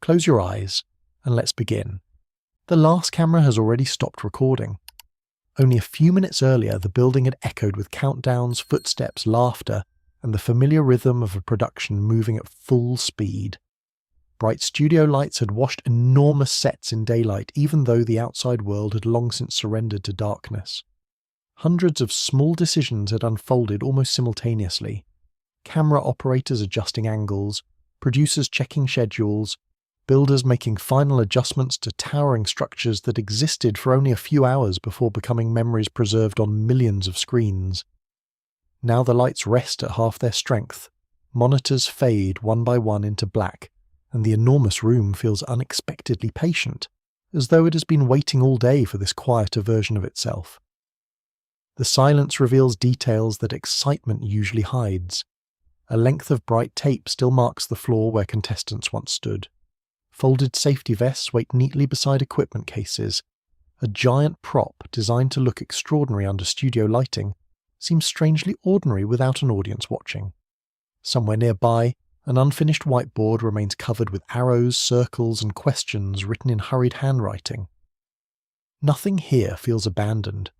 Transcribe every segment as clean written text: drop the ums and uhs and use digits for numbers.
Close your eyes, and let's begin. The last camera has already stopped recording. Only a few minutes earlier, the building had echoed with countdowns, footsteps, laughter, and the familiar rhythm of a production moving at full speed. Bright studio lights had washed enormous sets in daylight, even though the outside world had long since surrendered to darkness. Hundreds of small decisions had unfolded almost simultaneously. Camera operators adjusting angles, producers checking schedules, builders making final adjustments to towering structures that existed for only a few hours before becoming memories preserved on millions of screens. Now the lights rest at half their strength, monitors fade one by one into black, and the enormous room feels unexpectedly patient, as though it has been waiting all day for this quieter version of itself. The silence reveals details that excitement usually hides. A length of bright tape still marks the floor where contestants once stood. Folded safety vests wait neatly beside equipment cases. A giant prop designed to look extraordinary under studio lighting seems strangely ordinary without an audience watching. Somewhere nearby, an unfinished whiteboard remains covered with arrows, circles, and questions written in hurried handwriting. Nothing here feels abandoned.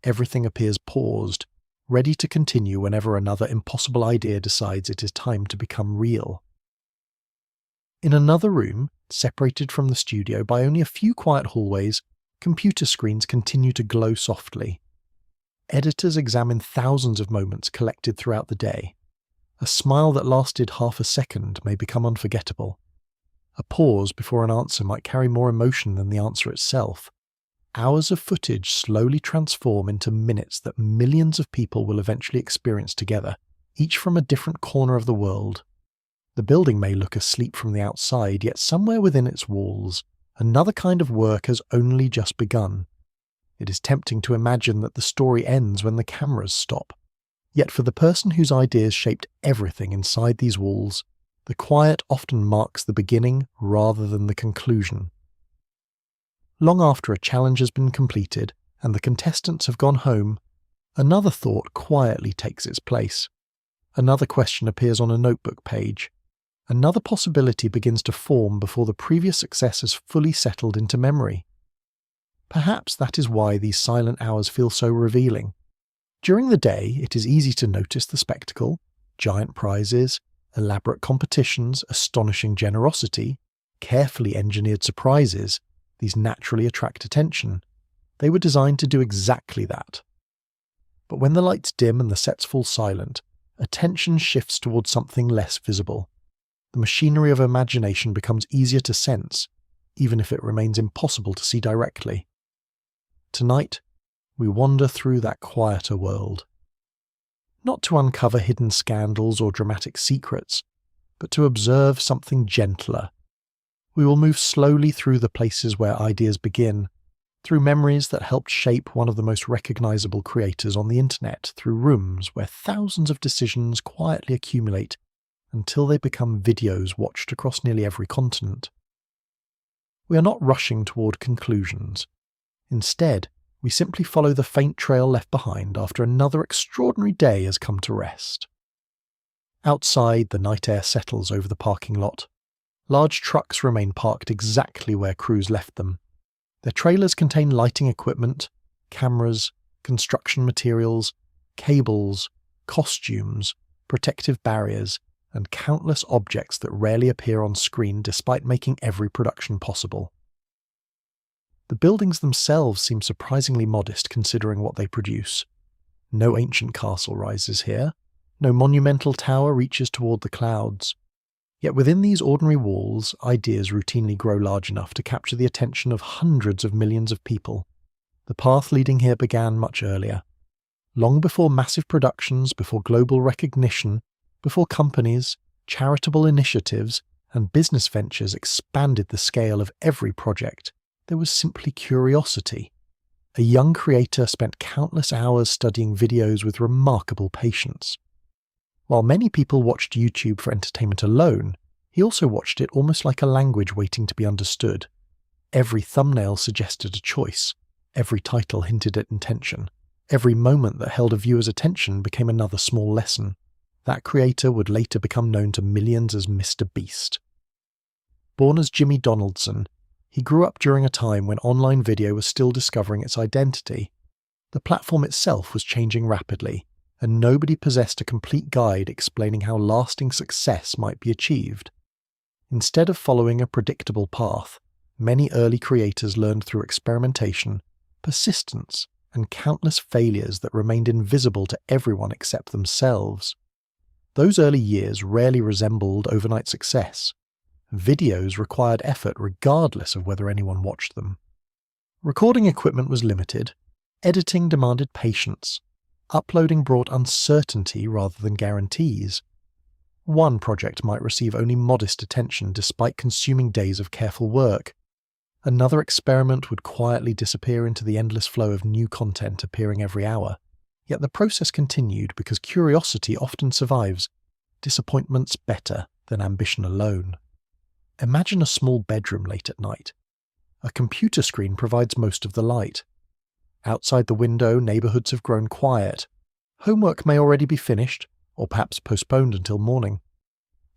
Everything appears paused, ready to continue whenever another impossible idea decides it is time to become real. In another room, separated from the studio by only a few quiet hallways, computer screens continue to glow softly. Editors examine thousands of moments collected throughout the day. A smile that lasted half a second may become unforgettable. A pause before an answer might carry more emotion than the answer itself. Hours of footage slowly transform into minutes that millions of people will eventually experience together, each from a different corner of the world. The building may look asleep from the outside, yet somewhere within its walls, another kind of work has only just begun. It is tempting to imagine that the story ends when the cameras stop. Yet for the person whose ideas shaped everything inside these walls, the quiet often marks the beginning rather than the conclusion. Long after a challenge has been completed and the contestants have gone home, another thought quietly takes its place. Another question appears on a notebook page. Another possibility begins to form before the previous success has fully settled into memory. Perhaps that is why these silent hours feel so revealing. During the day, it is easy to notice the spectacle, giant prizes, elaborate competitions, astonishing generosity, carefully engineered surprises. These naturally attract attention. They were designed to do exactly that. But when the lights dim and the sets fall silent, attention shifts towards something less visible. The machinery of imagination becomes easier to sense, even if it remains impossible to see directly. Tonight, we wander through that quieter world. Not to uncover hidden scandals or dramatic secrets, but to observe something gentler. We will move slowly through the places where ideas begin, through memories that helped shape one of the most recognizable creators on the internet, through rooms where thousands of decisions quietly accumulate until they become videos watched across nearly every continent. We are not rushing toward conclusions. Instead, we simply follow the faint trail left behind after another extraordinary day has come to rest. Outside, the night air settles over the parking lot. Large trucks remain parked exactly where crews left them. Their trailers contain lighting equipment, cameras, construction materials, cables, costumes, protective barriers, and countless objects that rarely appear on screen despite making every production possible. The buildings themselves seem surprisingly modest considering what they produce. No ancient castle rises here. No monumental tower reaches toward the clouds. Yet within these ordinary walls, ideas routinely grow large enough to capture the attention of hundreds of millions of people. The path leading here began much earlier. Long before massive productions, before global recognition, before companies, charitable initiatives, and business ventures expanded the scale of every project, there was simply curiosity. A young creator spent countless hours studying videos with remarkable patience. While many people watched YouTube for entertainment alone, he also watched it almost like a language waiting to be understood. Every thumbnail suggested a choice. Every title hinted at intention. Every moment that held a viewer's attention became another small lesson. That creator would later become known to millions as MrBeast. Born as Jimmy Donaldson, he grew up during a time when online video was still discovering its identity. The platform itself was changing rapidly, and nobody possessed a complete guide explaining how lasting success might be achieved. Instead of following a predictable path, many early creators learned through experimentation, persistence, and countless failures that remained invisible to everyone except themselves. Those early years rarely resembled overnight success. Videos required effort regardless of whether anyone watched them. Recording equipment was limited, editing demanded patience, uploading brought uncertainty rather than guarantees. One project might receive only modest attention despite consuming days of careful work. Another experiment would quietly disappear into the endless flow of new content appearing every hour. Yet the process continued because curiosity often survives disappointments better than ambition alone. Imagine a small bedroom late at night. A computer screen provides most of the light. Outside the window, neighborhoods have grown quiet. Homework may already be finished, or perhaps postponed until morning.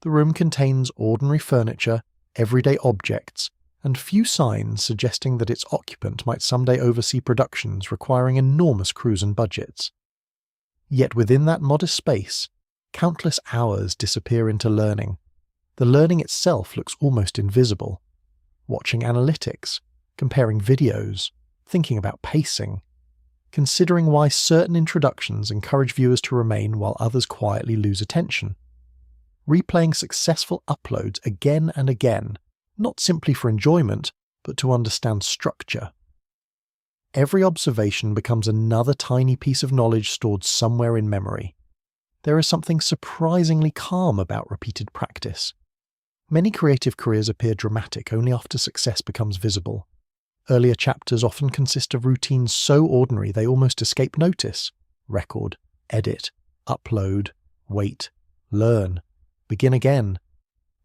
The room contains ordinary furniture, everyday objects, and few signs suggesting that its occupant might someday oversee productions requiring enormous crews and budgets. Yet within that modest space, countless hours disappear into learning. The learning itself looks almost invisible. Watching analytics, comparing videos, thinking about pacing, considering why certain introductions encourage viewers to remain while others quietly lose attention. Replaying successful uploads again and again, not simply for enjoyment, but to understand structure. Every observation becomes another tiny piece of knowledge stored somewhere in memory. There is something surprisingly calm about repeated practice. Many creative careers appear dramatic only after success becomes visible. Earlier chapters often consist of routines so ordinary they almost escape notice. Record, edit, upload, wait, learn, begin again.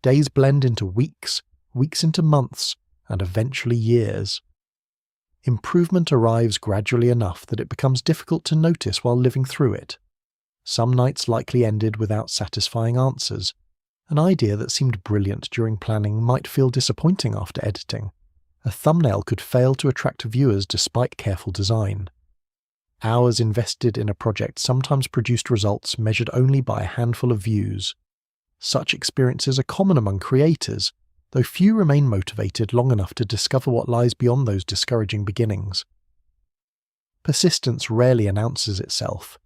Days blend into weeks, weeks into months, and eventually years. Improvement arrives gradually enough that it becomes difficult to notice while living through it. Some nights likely ended without satisfying answers. An idea that seemed brilliant during planning might feel disappointing after editing. A thumbnail could fail to attract viewers despite careful design. Hours invested in a project sometimes produced results measured only by a handful of views. Such experiences are common among creators, though few remain motivated long enough to discover what lies beyond those discouraging beginnings. Persistence rarely announces itself.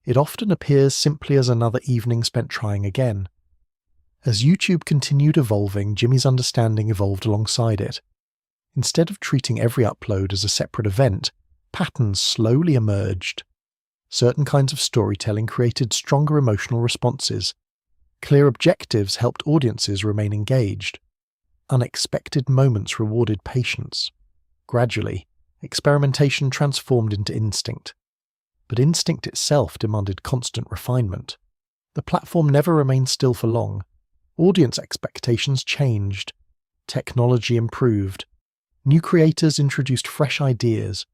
It often appears simply as another evening spent trying again. As YouTube continued evolving, Jimmy's understanding evolved alongside it. Instead of treating every upload as a separate event, patterns slowly emerged. Certain kinds of storytelling created stronger emotional responses. Clear objectives helped audiences remain engaged. Unexpected moments rewarded patience. Gradually, experimentation transformed into instinct. But instinct itself demanded constant refinement. The platform never remained still for long. Audience expectations changed. Technology improved. New creators introduced fresh ideas.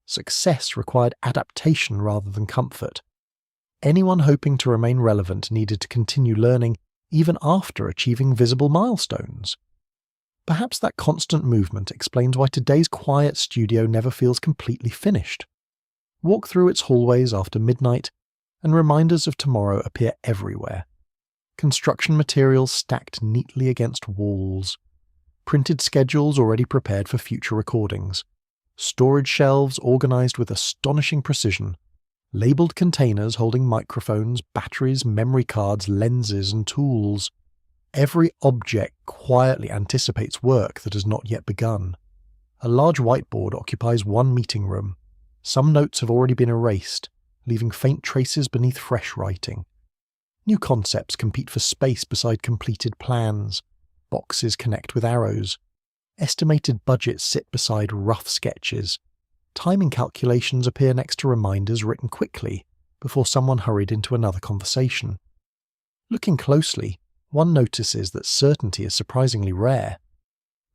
Success required adaptation rather than comfort. Anyone hoping to remain relevant needed to continue learning even after achieving visible milestones. Perhaps that constant movement explains why today's quiet studio never feels completely finished. Walk through its hallways after midnight, and reminders of tomorrow appear everywhere. Construction materials stacked neatly against walls. Printed schedules already prepared for future recordings. Storage shelves organized with astonishing precision. Labeled containers holding microphones, batteries, memory cards, lenses, and tools. Every object quietly anticipates work that has not yet begun. A large whiteboard occupies one meeting room. Some notes have already been erased, leaving faint traces beneath fresh writing. New concepts compete for space beside completed plans. Boxes connect with arrows. Estimated budgets sit beside rough sketches. Timing calculations appear next to reminders written quickly before someone hurried into another conversation. Looking closely, one notices that certainty is surprisingly rare.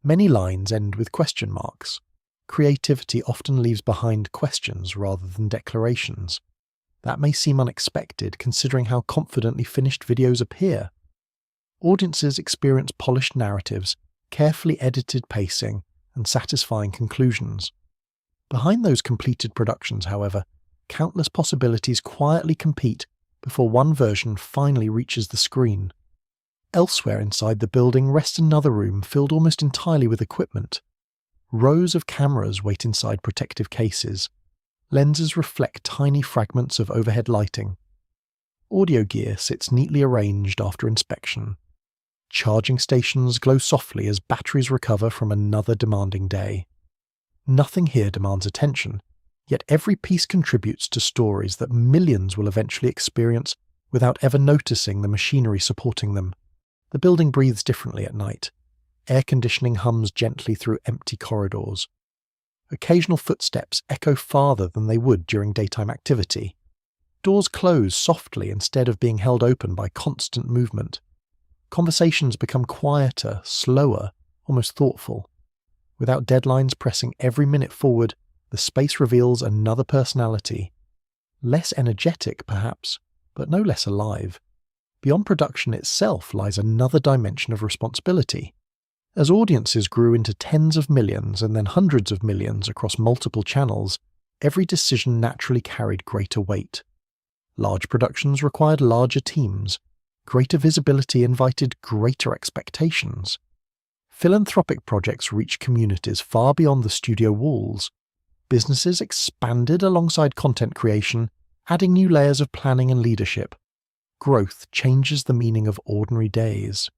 Many lines end with question marks. Creativity often leaves behind questions rather than declarations. That may seem unexpected considering how confidently finished videos appear. Audiences experience polished narratives, carefully edited pacing, and satisfying conclusions. Behind those completed productions, however, countless possibilities quietly compete before one version finally reaches the screen. Elsewhere inside the building rests another room filled almost entirely with equipment. Rows of cameras wait inside protective cases. Lenses reflect tiny fragments of overhead lighting. Audio gear sits neatly arranged after inspection. Charging stations glow softly as batteries recover from another demanding day. Nothing here demands attention, yet every piece contributes to stories that millions will eventually experience without ever noticing the machinery supporting them. The building breathes differently at night. Air conditioning hums gently through empty corridors. Occasional footsteps echo farther than they would during daytime activity. Doors close softly instead of being held open by constant movement. Conversations become quieter, slower, almost thoughtful. Without deadlines pressing every minute forward, the space reveals another personality. Less energetic, perhaps, but no less alive. Beyond production itself lies another dimension of responsibility. As audiences grew into tens of millions and then hundreds of millions across multiple channels, every decision naturally carried greater weight. Large productions required larger teams. Greater visibility invited greater expectations. Philanthropic projects reached communities far beyond the studio walls. Businesses expanded alongside content creation, adding new layers of planning and leadership. Growth changes the meaning of ordinary days.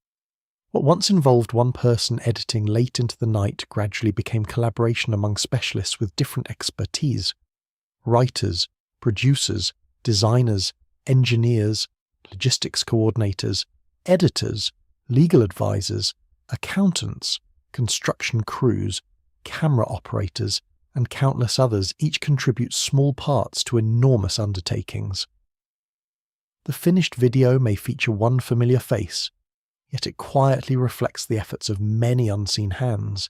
What once involved one person editing late into the night gradually became collaboration among specialists with different expertise. Writers, producers, designers, engineers, logistics coordinators, editors, legal advisors, accountants, construction crews, camera operators, and countless others each contribute small parts to enormous undertakings. The finished video may feature one familiar face, yet it quietly reflects the efforts of many unseen hands.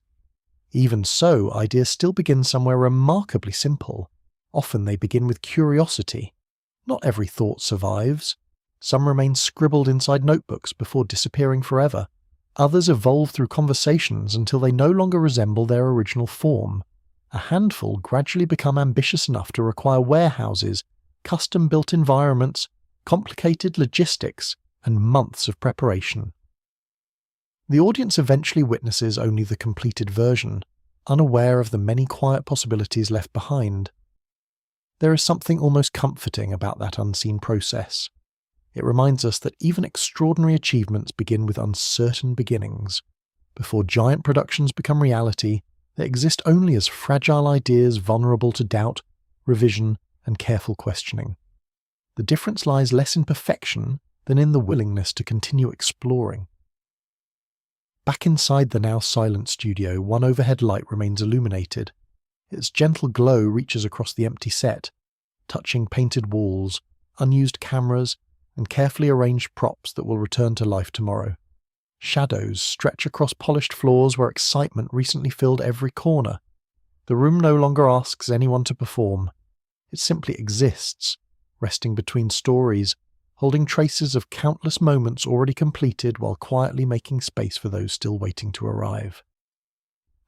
Even so, ideas still begin somewhere remarkably simple. Often they begin with curiosity. Not every thought survives. Some remain scribbled inside notebooks before disappearing forever. Others evolve through conversations until they no longer resemble their original form. A handful gradually become ambitious enough to require warehouses, custom-built environments, complicated logistics, and months of preparation. The audience eventually witnesses only the completed version, unaware of the many quiet possibilities left behind. There is something almost comforting about that unseen process. It reminds us that even extraordinary achievements begin with uncertain beginnings. Before giant productions become reality, they exist only as fragile ideas vulnerable to doubt, revision, and careful questioning. The difference lies less in perfection than in the willingness to continue exploring. Back inside the now silent studio, one overhead light remains illuminated. Its gentle glow reaches across the empty set, touching painted walls, unused cameras, and carefully arranged props that will return to life tomorrow. Shadows stretch across polished floors where excitement recently filled every corner. The room no longer asks anyone to perform. It simply exists, resting between stories, holding traces of countless moments already completed while quietly making space for those still waiting to arrive.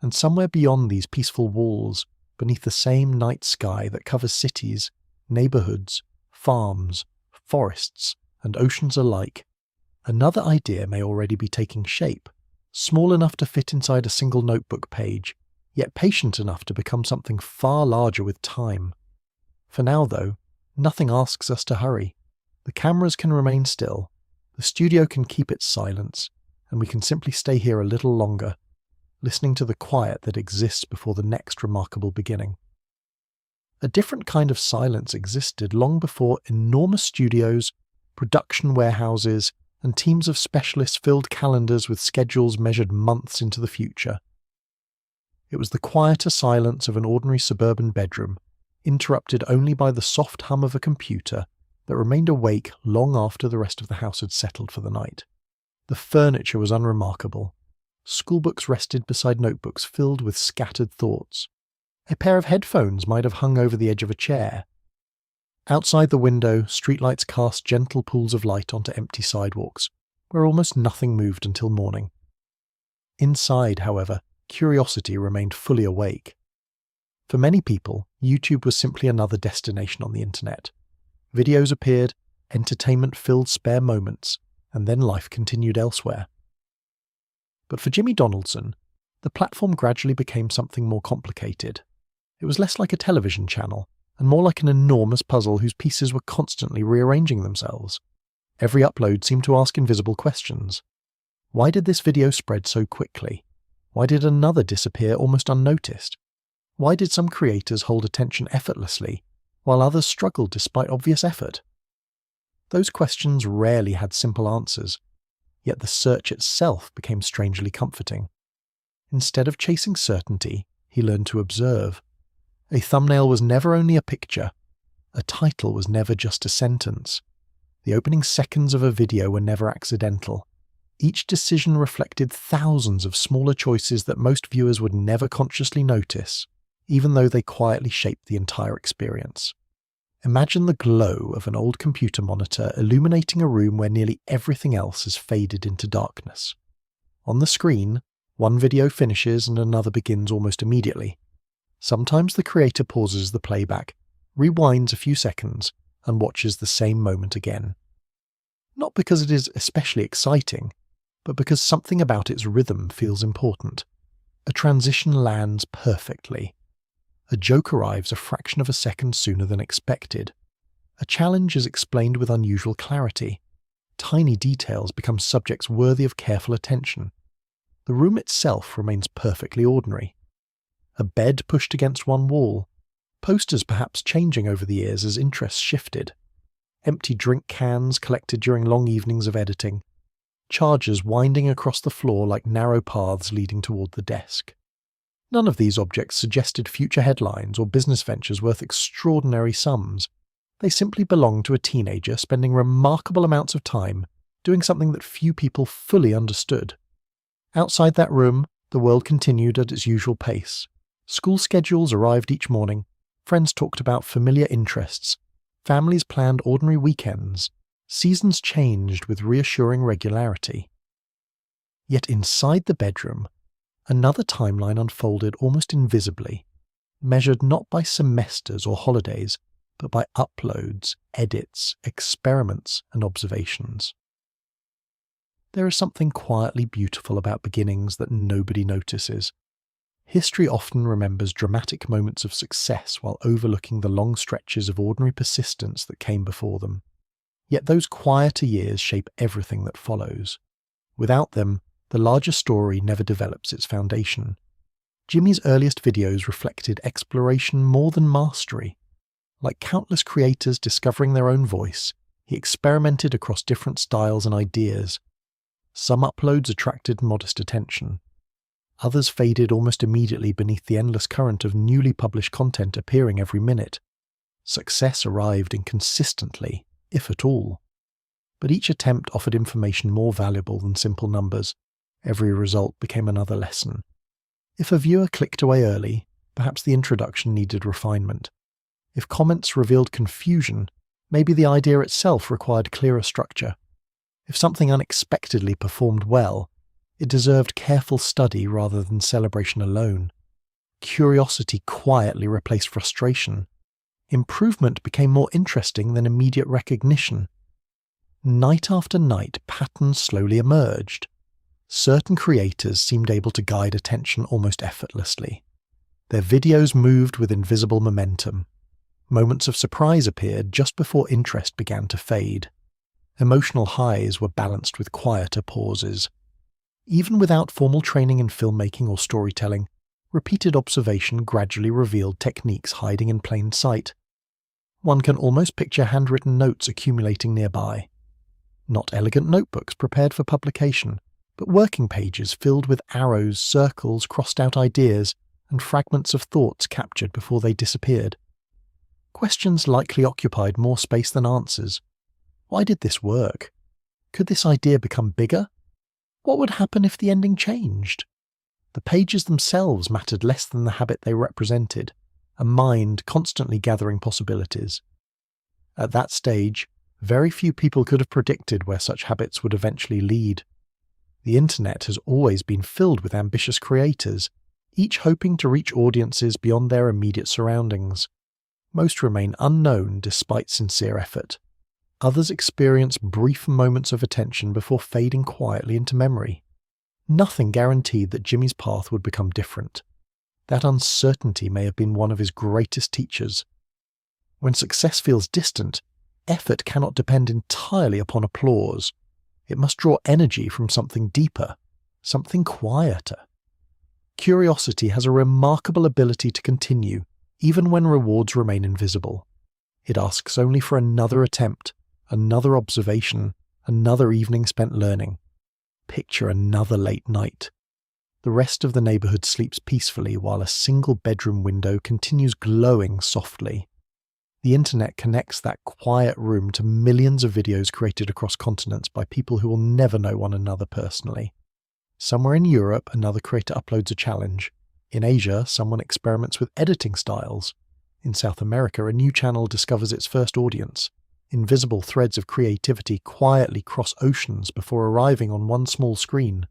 And somewhere beyond these peaceful walls, beneath the same night sky that covers cities, neighborhoods, farms, forests, and oceans alike, another idea may already be taking shape, small enough to fit inside a single notebook page, yet patient enough to become something far larger with time. For now, though, nothing asks us to hurry. The cameras can remain still, the studio can keep its silence, and we can simply stay here a little longer, listening to the quiet that exists before the next remarkable beginning. A different kind of silence existed long before enormous studios, production warehouses, and teams of specialists filled calendars with schedules measured months into the future. It was the quieter silence of an ordinary suburban bedroom, interrupted only by the soft hum of a computer that remained awake long after the rest of the house had settled for the night. The furniture was unremarkable. Schoolbooks rested beside notebooks filled with scattered thoughts. A pair of headphones might have hung over the edge of a chair. Outside the window, streetlights cast gentle pools of light onto empty sidewalks, where almost nothing moved until morning. Inside, however, curiosity remained fully awake. For many people, YouTube was simply another destination on the internet. Videos appeared, entertainment filled spare moments, and then life continued elsewhere. But for Jimmy Donaldson, the platform gradually became something more complicated. It was less like a television channel, and more like an enormous puzzle whose pieces were constantly rearranging themselves. Every upload seemed to ask invisible questions. Why did this video spread so quickly? Why did another disappear almost unnoticed? Why did some creators hold attention effortlessly, while others struggled despite obvious effort? Those questions rarely had simple answers, yet the search itself became strangely comforting. Instead of chasing certainty, he learned to observe. A thumbnail was never only a picture. A title was never just a sentence. The opening seconds of a video were never accidental. Each decision reflected thousands of smaller choices that most viewers would never consciously notice, even though they quietly shaped the entire experience. Imagine the glow of an old computer monitor illuminating a room where nearly everything else has faded into darkness. On the screen, one video finishes and another begins almost immediately. Sometimes the creator pauses the playback, rewinds a few seconds, and watches the same moment again. Not because it is especially exciting, but because something about its rhythm feels important. A transition lands perfectly. A joke arrives a fraction of a second sooner than expected. A challenge is explained with unusual clarity. Tiny details become subjects worthy of careful attention. The room itself remains perfectly ordinary. A bed pushed against one wall, posters perhaps changing over the years as interests shifted, empty drink cans collected during long evenings of editing, chargers winding across the floor like narrow paths leading toward the desk. None of these objects suggested future headlines or business ventures worth extraordinary sums. They simply belonged to a teenager spending remarkable amounts of time doing something that few people fully understood. Outside that room, the world continued at its usual pace. School schedules arrived each morning, friends talked about familiar interests, families planned ordinary weekends, seasons changed with reassuring regularity. Yet inside the bedroom, another timeline unfolded almost invisibly, measured not by semesters or holidays, but by uploads, edits, experiments, and observations. There is something quietly beautiful about beginnings that nobody notices. History often remembers dramatic moments of success while overlooking the long stretches of ordinary persistence that came before them. Yet those quieter years shape everything that follows. Without them, the larger story never develops its foundation. Jimmy's earliest videos reflected exploration more than mastery. Like countless creators discovering their own voice, he experimented across different styles and ideas. Some uploads attracted modest attention. Others faded almost immediately beneath the endless current of newly published content appearing every minute. Success arrived inconsistently, if at all. But each attempt offered information more valuable than simple numbers. Every result became another lesson. If a viewer clicked away early, perhaps the introduction needed refinement. If comments revealed confusion, maybe the idea itself required clearer structure. If something unexpectedly performed well, it deserved careful study rather than celebration alone. Curiosity quietly replaced frustration. Improvement became more interesting than immediate recognition. Night after night, patterns slowly emerged. Certain creators seemed able to guide attention almost effortlessly. Their videos moved with invisible momentum. Moments of surprise appeared just before interest began to fade. Emotional highs were balanced with quieter pauses. Even without formal training in filmmaking or storytelling, repeated observation gradually revealed techniques hiding in plain sight. One can almost picture handwritten notes accumulating nearby. Not elegant notebooks prepared for publication, but working pages filled with arrows, circles, crossed-out ideas, and fragments of thoughts captured before they disappeared. Questions likely occupied more space than answers. Why did this work? Could this idea become bigger? What would happen if the ending changed? The pages themselves mattered less than the habit they represented, a mind constantly gathering possibilities. At that stage, very few people could have predicted where such habits would eventually lead. The internet has always been filled with ambitious creators, each hoping to reach audiences beyond their immediate surroundings. Most remain unknown despite sincere effort. Others experience brief moments of attention before fading quietly into memory. Nothing guaranteed that Jimmy's path would become different. That uncertainty may have been one of his greatest teachers. When success feels distant, effort cannot depend entirely upon applause. It must draw energy from something deeper, something quieter. Curiosity has a remarkable ability to continue, even when rewards remain invisible. It asks only for another attempt, another observation, another evening spent learning. Picture another late night. The rest of the neighborhood sleeps peacefully while a single bedroom window continues glowing softly. The internet connects that quiet room to millions of videos created across continents by people who will never know one another personally. Somewhere in Europe, another creator uploads a challenge. In Asia, someone experiments with editing styles. In South America, a new channel discovers its first audience. Invisible threads of creativity quietly cross oceans before arriving on one small screen.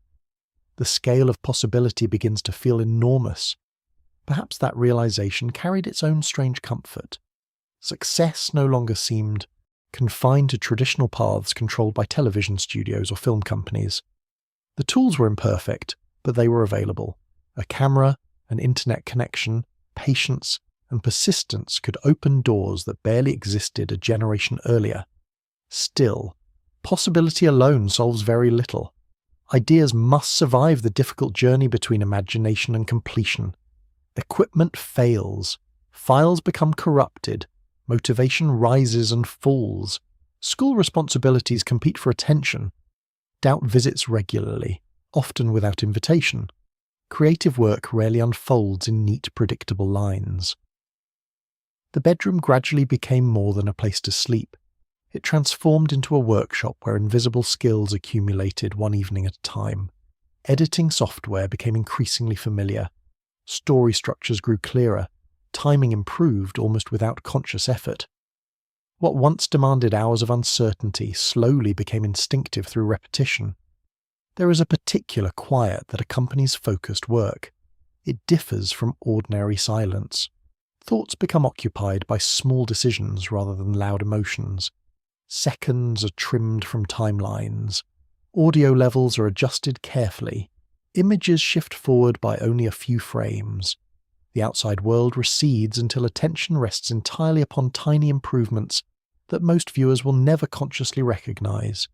The scale of possibility begins to feel enormous. Perhaps that realization carried its own strange comfort. Success no longer seemed confined to traditional paths controlled by television studios or film companies. The tools were imperfect, but they were available. A camera, an internet connection, patience, and persistence could open doors that barely existed a generation earlier. Still, possibility alone solves very little. Ideas must survive the difficult journey between imagination and completion. Equipment fails. Files become corrupted. Motivation rises and falls. School responsibilities compete for attention. Doubt visits regularly, often without invitation. Creative work rarely unfolds in neat, predictable lines. The bedroom gradually became more than a place to sleep. It transformed into a workshop where invisible skills accumulated one evening at a time. Editing software became increasingly familiar. Story structures grew clearer. Timing improved almost without conscious effort. What once demanded hours of uncertainty slowly became instinctive through repetition. There is a particular quiet that accompanies focused work. It differs from ordinary silence. Thoughts become occupied by small decisions rather than loud emotions. Seconds are trimmed from timelines. Audio levels are adjusted carefully. Images shift forward by only a few frames. The outside world recedes until attention rests entirely upon tiny improvements that most viewers will never consciously recognize.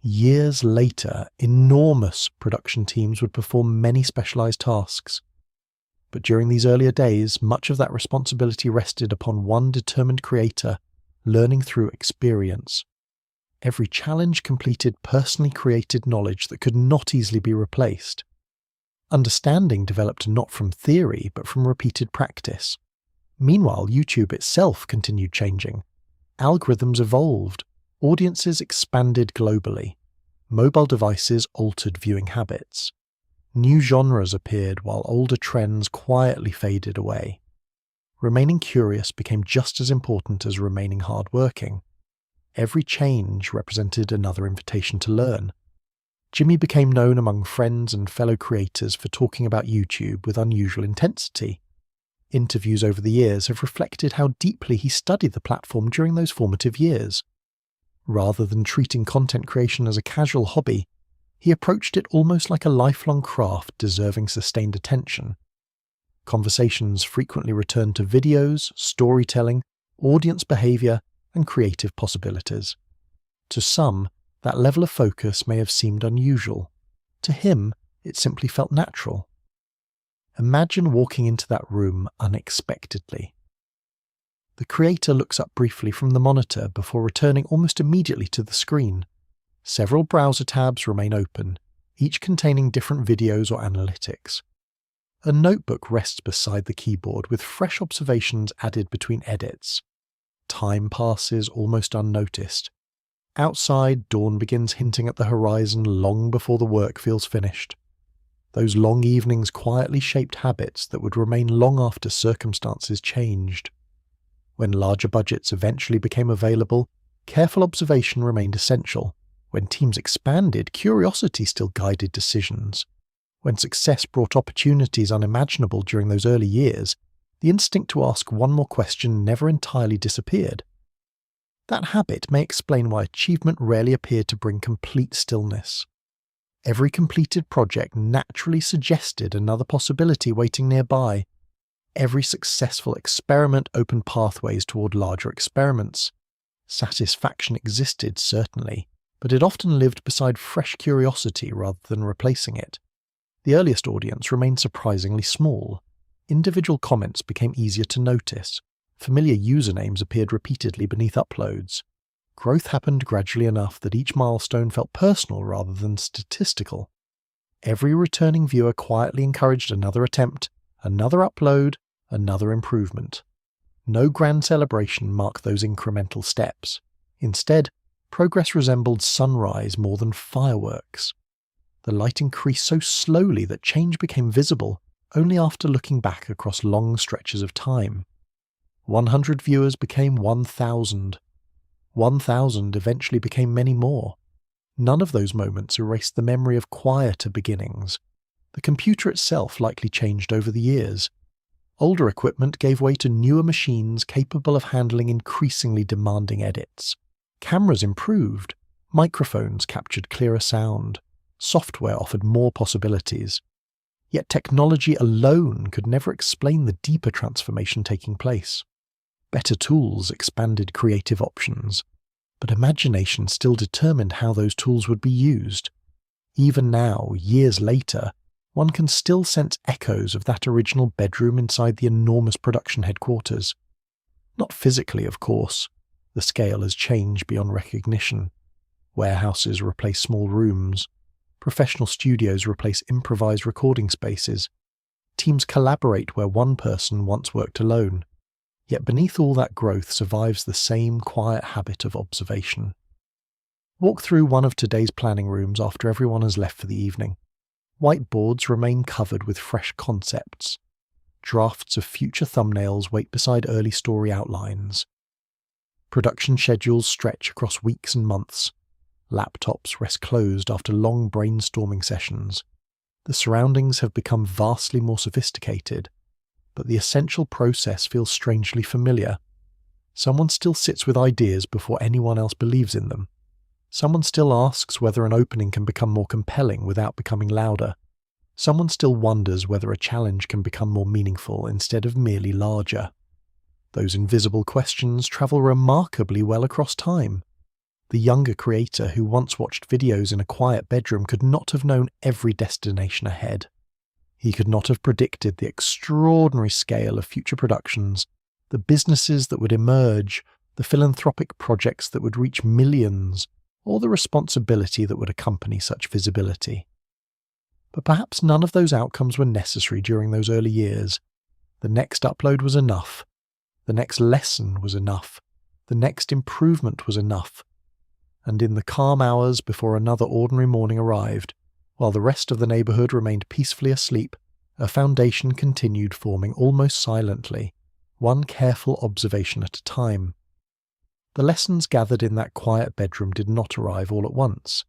Years later, enormous production teams would perform many specialized tasks. But during these earlier days, much of that responsibility rested upon one determined creator, learning through experience. Every challenge completed personally created knowledge that could not easily be replaced. Understanding developed not from theory, but from repeated practice. Meanwhile, YouTube itself continued changing. Algorithms evolved. Audiences expanded globally. Mobile devices altered viewing habits. New genres appeared while older trends quietly faded away. Remaining curious became just as important as remaining hardworking. Every change represented another invitation to learn. Jimmy became known among friends and fellow creators for talking about YouTube with unusual intensity. Interviews over the years have reflected how deeply he studied the platform during those formative years. Rather than treating content creation as a casual hobby, he approached it almost like a lifelong craft deserving sustained attention. Conversations frequently returned to videos, storytelling, audience behavior, and creative possibilities. To some, that level of focus may have seemed unusual. To him, it simply felt natural. Imagine walking into that room unexpectedly. The creator looks up briefly from the monitor before returning almost immediately to the screen. Several browser tabs remain open, each containing different videos or analytics. A notebook rests beside the keyboard with fresh observations added between edits. Time passes almost unnoticed. Outside, dawn begins hinting at the horizon long before the work feels finished. Those long evenings quietly shaped habits that would remain long after circumstances changed. When larger budgets eventually became available, careful observation remained essential, When teams expanded, curiosity still guided decisions. When success brought opportunities unimaginable during those early years, the instinct to ask one more question never entirely disappeared. That habit may explain why achievement rarely appeared to bring complete stillness. Every completed project naturally suggested another possibility waiting nearby. Every successful experiment opened pathways toward larger experiments. Satisfaction existed, certainly, but it often lived beside fresh curiosity rather than replacing it. The earliest audience remained surprisingly small. Individual comments became easier to notice. Familiar usernames appeared repeatedly beneath uploads. Growth happened gradually enough that each milestone felt personal rather than statistical. Every returning viewer quietly encouraged another attempt, another upload, another improvement. No grand celebration marked those incremental steps. Instead, progress resembled sunrise more than fireworks. The light increased so slowly that change became visible only after looking back across long stretches of time. 100 viewers became 1,000. 1,000 eventually became many more. None of those moments erased the memory of quieter beginnings. The computer itself likely changed over the years. Older equipment gave way to newer machines capable of handling increasingly demanding edits. Cameras improved. Microphones captured clearer sound. Software offered more possibilities. Yet technology alone could never explain the deeper transformation taking place. Better tools expanded creative options, but imagination still determined how those tools would be used. Even now, years later, one can still sense echoes of that original bedroom inside the enormous production headquarters. Not physically, of course. The scale has changed beyond recognition. Warehouses replace small rooms. Professional studios replace improvised recording spaces. Teams collaborate where one person once worked alone. Yet beneath all that growth survives the same quiet habit of observation. Walk through one of today's planning rooms after everyone has left for the evening. Whiteboards remain covered with fresh concepts. Drafts of future thumbnails wait beside early story outlines. Production schedules stretch across weeks and months. Laptops rest closed after long brainstorming sessions. The surroundings have become vastly more sophisticated, but the essential process feels strangely familiar. Someone still sits with ideas before anyone else believes in them. Someone still asks whether an opening can become more compelling without becoming louder. Someone still wonders whether a challenge can become more meaningful instead of merely larger. Those invisible questions travel remarkably well across time. The younger creator who once watched videos in a quiet bedroom could not have known every destination ahead. He could not have predicted the extraordinary scale of future productions, the businesses that would emerge, the philanthropic projects that would reach millions, or the responsibility that would accompany such visibility. But perhaps none of those outcomes were necessary during those early years. The next upload was enough. The next lesson was enough. The next improvement was enough. And in the calm hours before another ordinary morning arrived, while the rest of the neighborhood remained peacefully asleep, a foundation continued forming almost silently, one careful observation at a time. The lessons gathered in that quiet bedroom did not arrive all at once.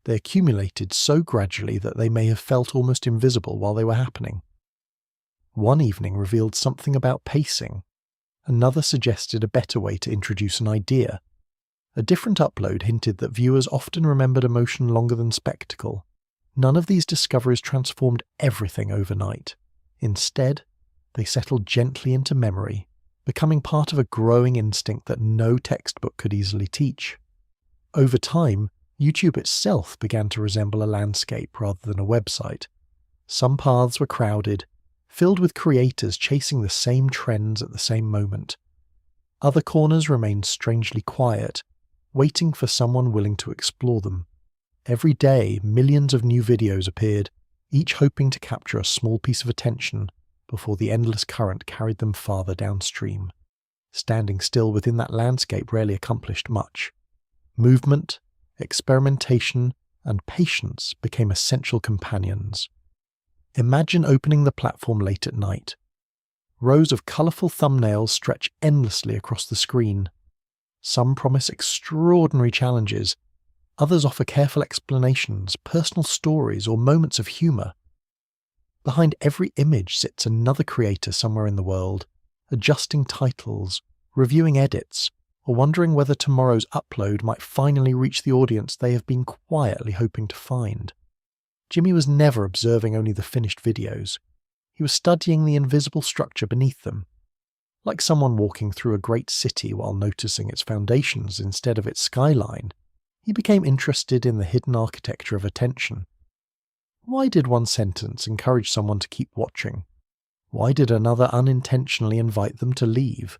They accumulated so gradually that they may have felt almost invisible while they were happening. One evening revealed something about pacing. Another suggested a better way to introduce an idea. A different upload hinted that viewers often remembered emotion longer than spectacle. None of these discoveries transformed everything overnight. Instead, they settled gently into memory, becoming part of a growing instinct that no textbook could easily teach. Over time, YouTube itself began to resemble a landscape rather than a website. Some paths were crowded, filled with creators chasing the same trends at the same moment. Other corners remained strangely quiet, waiting for someone willing to explore them. Every day, millions of new videos appeared, each hoping to capture a small piece of attention before the endless current carried them farther downstream. Standing still within that landscape rarely accomplished much. Movement, experimentation, and patience became essential companions. Imagine opening the platform late at night. Rows of colourful thumbnails stretch endlessly across the screen. Some promise extraordinary challenges, Others offer careful explanations, personal stories, or moments of humour. Behind every image sits another creator somewhere in the world, adjusting titles, reviewing edits, or wondering whether tomorrow's upload might finally reach the audience they have been quietly hoping to find. Jimmy was never observing only the finished videos. He was studying the invisible structure beneath them. Like someone walking through a great city while noticing its foundations instead of its skyline, he became interested in the hidden architecture of attention. Why did one sentence encourage someone to keep watching? Why did another unintentionally invite them to leave?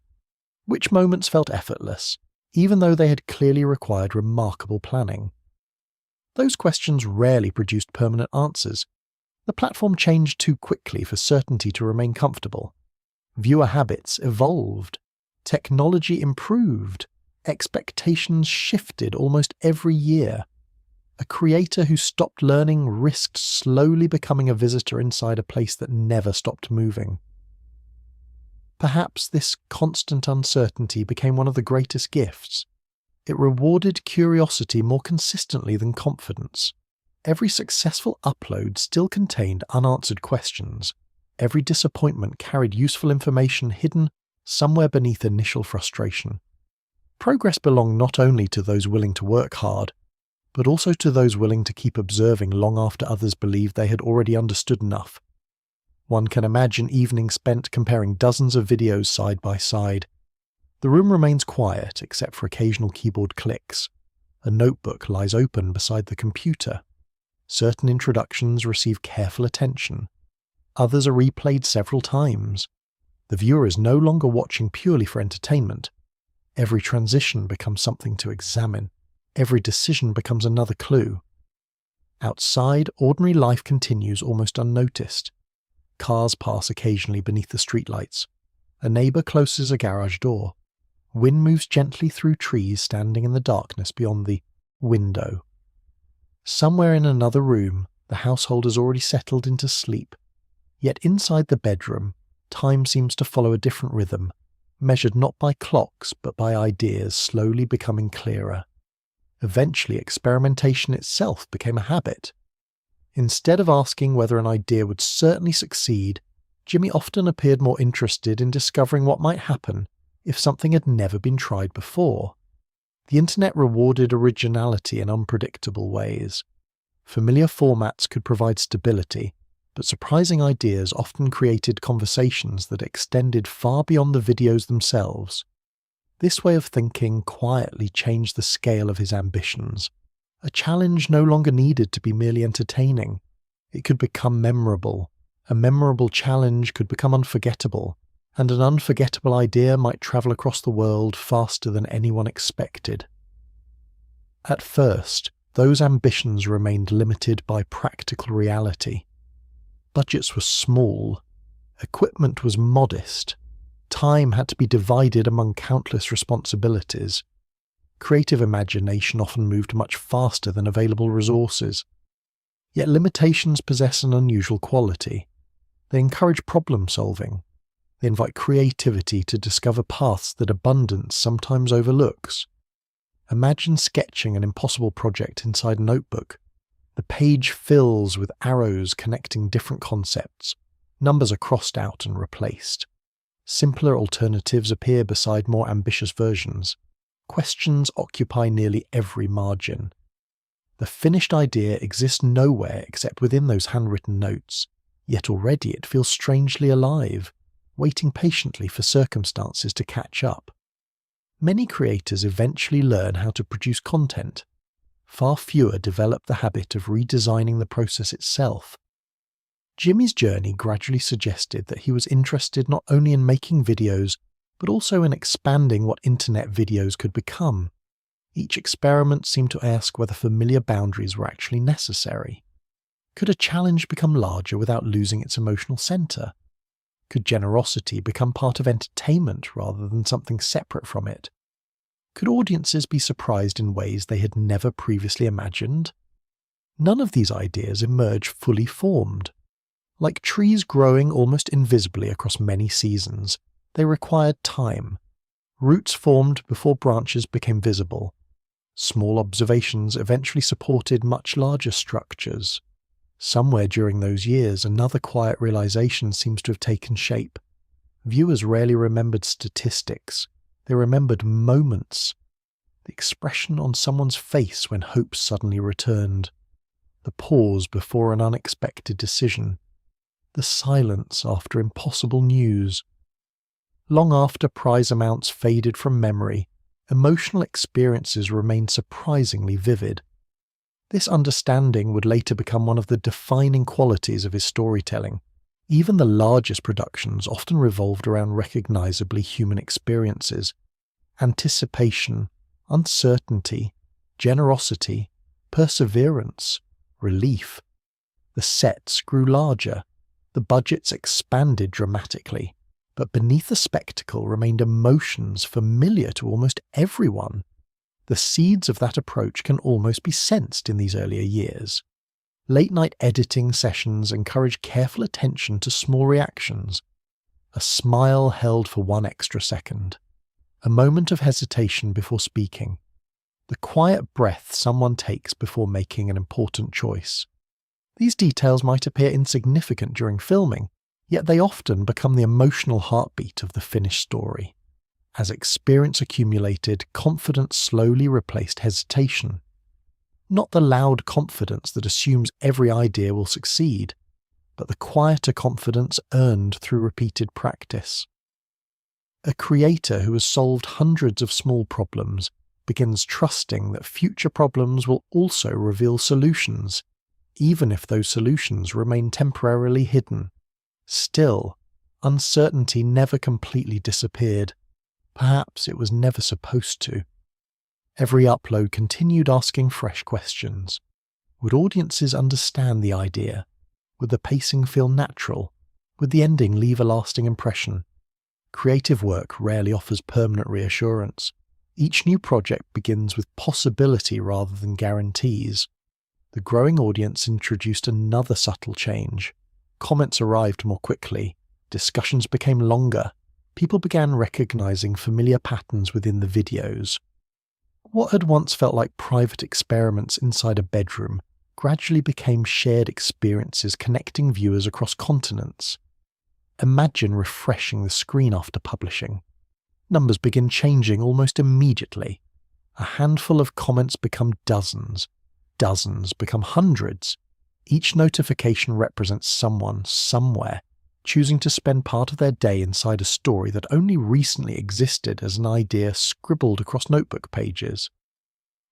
Which moments felt effortless, even though they had clearly required remarkable planning? Those questions rarely produced permanent answers. The platform changed too quickly for certainty to remain comfortable. Viewer habits evolved. Technology improved. Expectations shifted almost every year. A creator who stopped learning risked slowly becoming a visitor inside a place that never stopped moving. Perhaps this constant uncertainty became one of the greatest gifts. It rewarded curiosity more consistently than confidence. Every successful upload still contained unanswered questions. Every disappointment carried useful information hidden somewhere beneath initial frustration. Progress belonged not only to those willing to work hard, but also to those willing to keep observing long after others believed they had already understood enough. One can imagine evenings spent comparing dozens of videos side by side. The room remains quiet except for occasional keyboard clicks. A notebook lies open beside the computer. Certain introductions receive careful attention. Others are replayed several times. The viewer is no longer watching purely for entertainment. Every transition becomes something to examine. Every decision becomes another clue. Outside, ordinary life continues almost unnoticed. Cars pass occasionally beneath the streetlights. A neighbour closes a garage door. Wind moves gently through trees standing in the darkness beyond the window. Somewhere in another room, the household has already settled into sleep. Yet inside the bedroom, time seems to follow a different rhythm, measured not by clocks but by ideas slowly becoming clearer. Eventually, experimentation itself became a habit. Instead of asking whether an idea would certainly succeed, Jimmy often appeared more interested in discovering what might happen if something had never been tried before. The internet rewarded originality in unpredictable ways. Familiar formats could provide stability, but surprising ideas often created conversations that extended far beyond the videos themselves. This way of thinking quietly changed the scale of his ambitions. A challenge no longer needed to be merely entertaining. It could become memorable. A memorable challenge could become unforgettable, and an unforgettable idea might travel across the world faster than anyone expected. At first, those ambitions remained limited by practical reality. Budgets were small. Equipment was modest. Time had to be divided among countless responsibilities. Creative imagination often moved much faster than available resources. Yet limitations possess an unusual quality. They encourage problem solving. They invite creativity to discover paths that abundance sometimes overlooks. Imagine sketching an impossible project inside a notebook. The page fills with arrows connecting different concepts. Numbers are crossed out and replaced. Simpler alternatives appear beside more ambitious versions. Questions occupy nearly every margin. The finished idea exists nowhere except within those handwritten notes, yet already it feels strangely alive, waiting patiently for circumstances to catch up. Many creators eventually learn how to produce content. Far fewer develop the habit of redesigning the process itself. Jimmy's journey gradually suggested that he was interested not only in making videos, but also in expanding what internet videos could become. Each experiment seemed to ask whether familiar boundaries were actually necessary. Could a challenge become larger without losing its emotional center? Could generosity become part of entertainment rather than something separate from it? Could audiences be surprised in ways they had never previously imagined? None of these ideas emerge fully formed. Like trees growing almost invisibly across many seasons, they required time. Roots formed before branches became visible. Small observations eventually supported much larger structures. Somewhere during those years, another quiet realization seems to have taken shape. Viewers rarely remembered statistics. They remembered moments. The expression on someone's face when hope suddenly returned. The pause before an unexpected decision. The silence after impossible news. Long after prize amounts faded from memory, emotional experiences remained surprisingly vivid. This understanding would later become one of the defining qualities of his storytelling. Even the largest productions often revolved around recognizably human experiences. Anticipation, uncertainty, generosity, perseverance, relief. The sets grew larger, the budgets expanded dramatically, but beneath the spectacle remained emotions familiar to almost everyone. The seeds of that approach can almost be sensed in these earlier years. Late-night editing sessions encourage careful attention to small reactions. A smile held for 1 extra second. A moment of hesitation before speaking. The quiet breath someone takes before making an important choice. These details might appear insignificant during filming, yet they often become the emotional heartbeat of the finished story. As experience accumulated, confidence slowly replaced hesitation. Not the loud confidence that assumes every idea will succeed, but the quieter confidence earned through repeated practice. A creator who has solved hundreds of small problems begins trusting that future problems will also reveal solutions, even if those solutions remain temporarily hidden. Still, uncertainty never completely disappeared. Perhaps it was never supposed to. Every upload continued asking fresh questions. Would audiences understand the idea? Would the pacing feel natural? Would the ending leave a lasting impression? Creative work rarely offers permanent reassurance. Each new project begins with possibility rather than guarantees. The growing audience introduced another subtle change. Comments arrived more quickly. Discussions became longer. People began recognizing familiar patterns within the videos. What had once felt like private experiments inside a bedroom gradually became shared experiences connecting viewers across continents. Imagine refreshing the screen after publishing. Numbers begin changing almost immediately. A handful of comments become dozens. Dozens become hundreds. Each notification represents someone, somewhere, choosing to spend part of their day inside a story that only recently existed as an idea scribbled across notebook pages.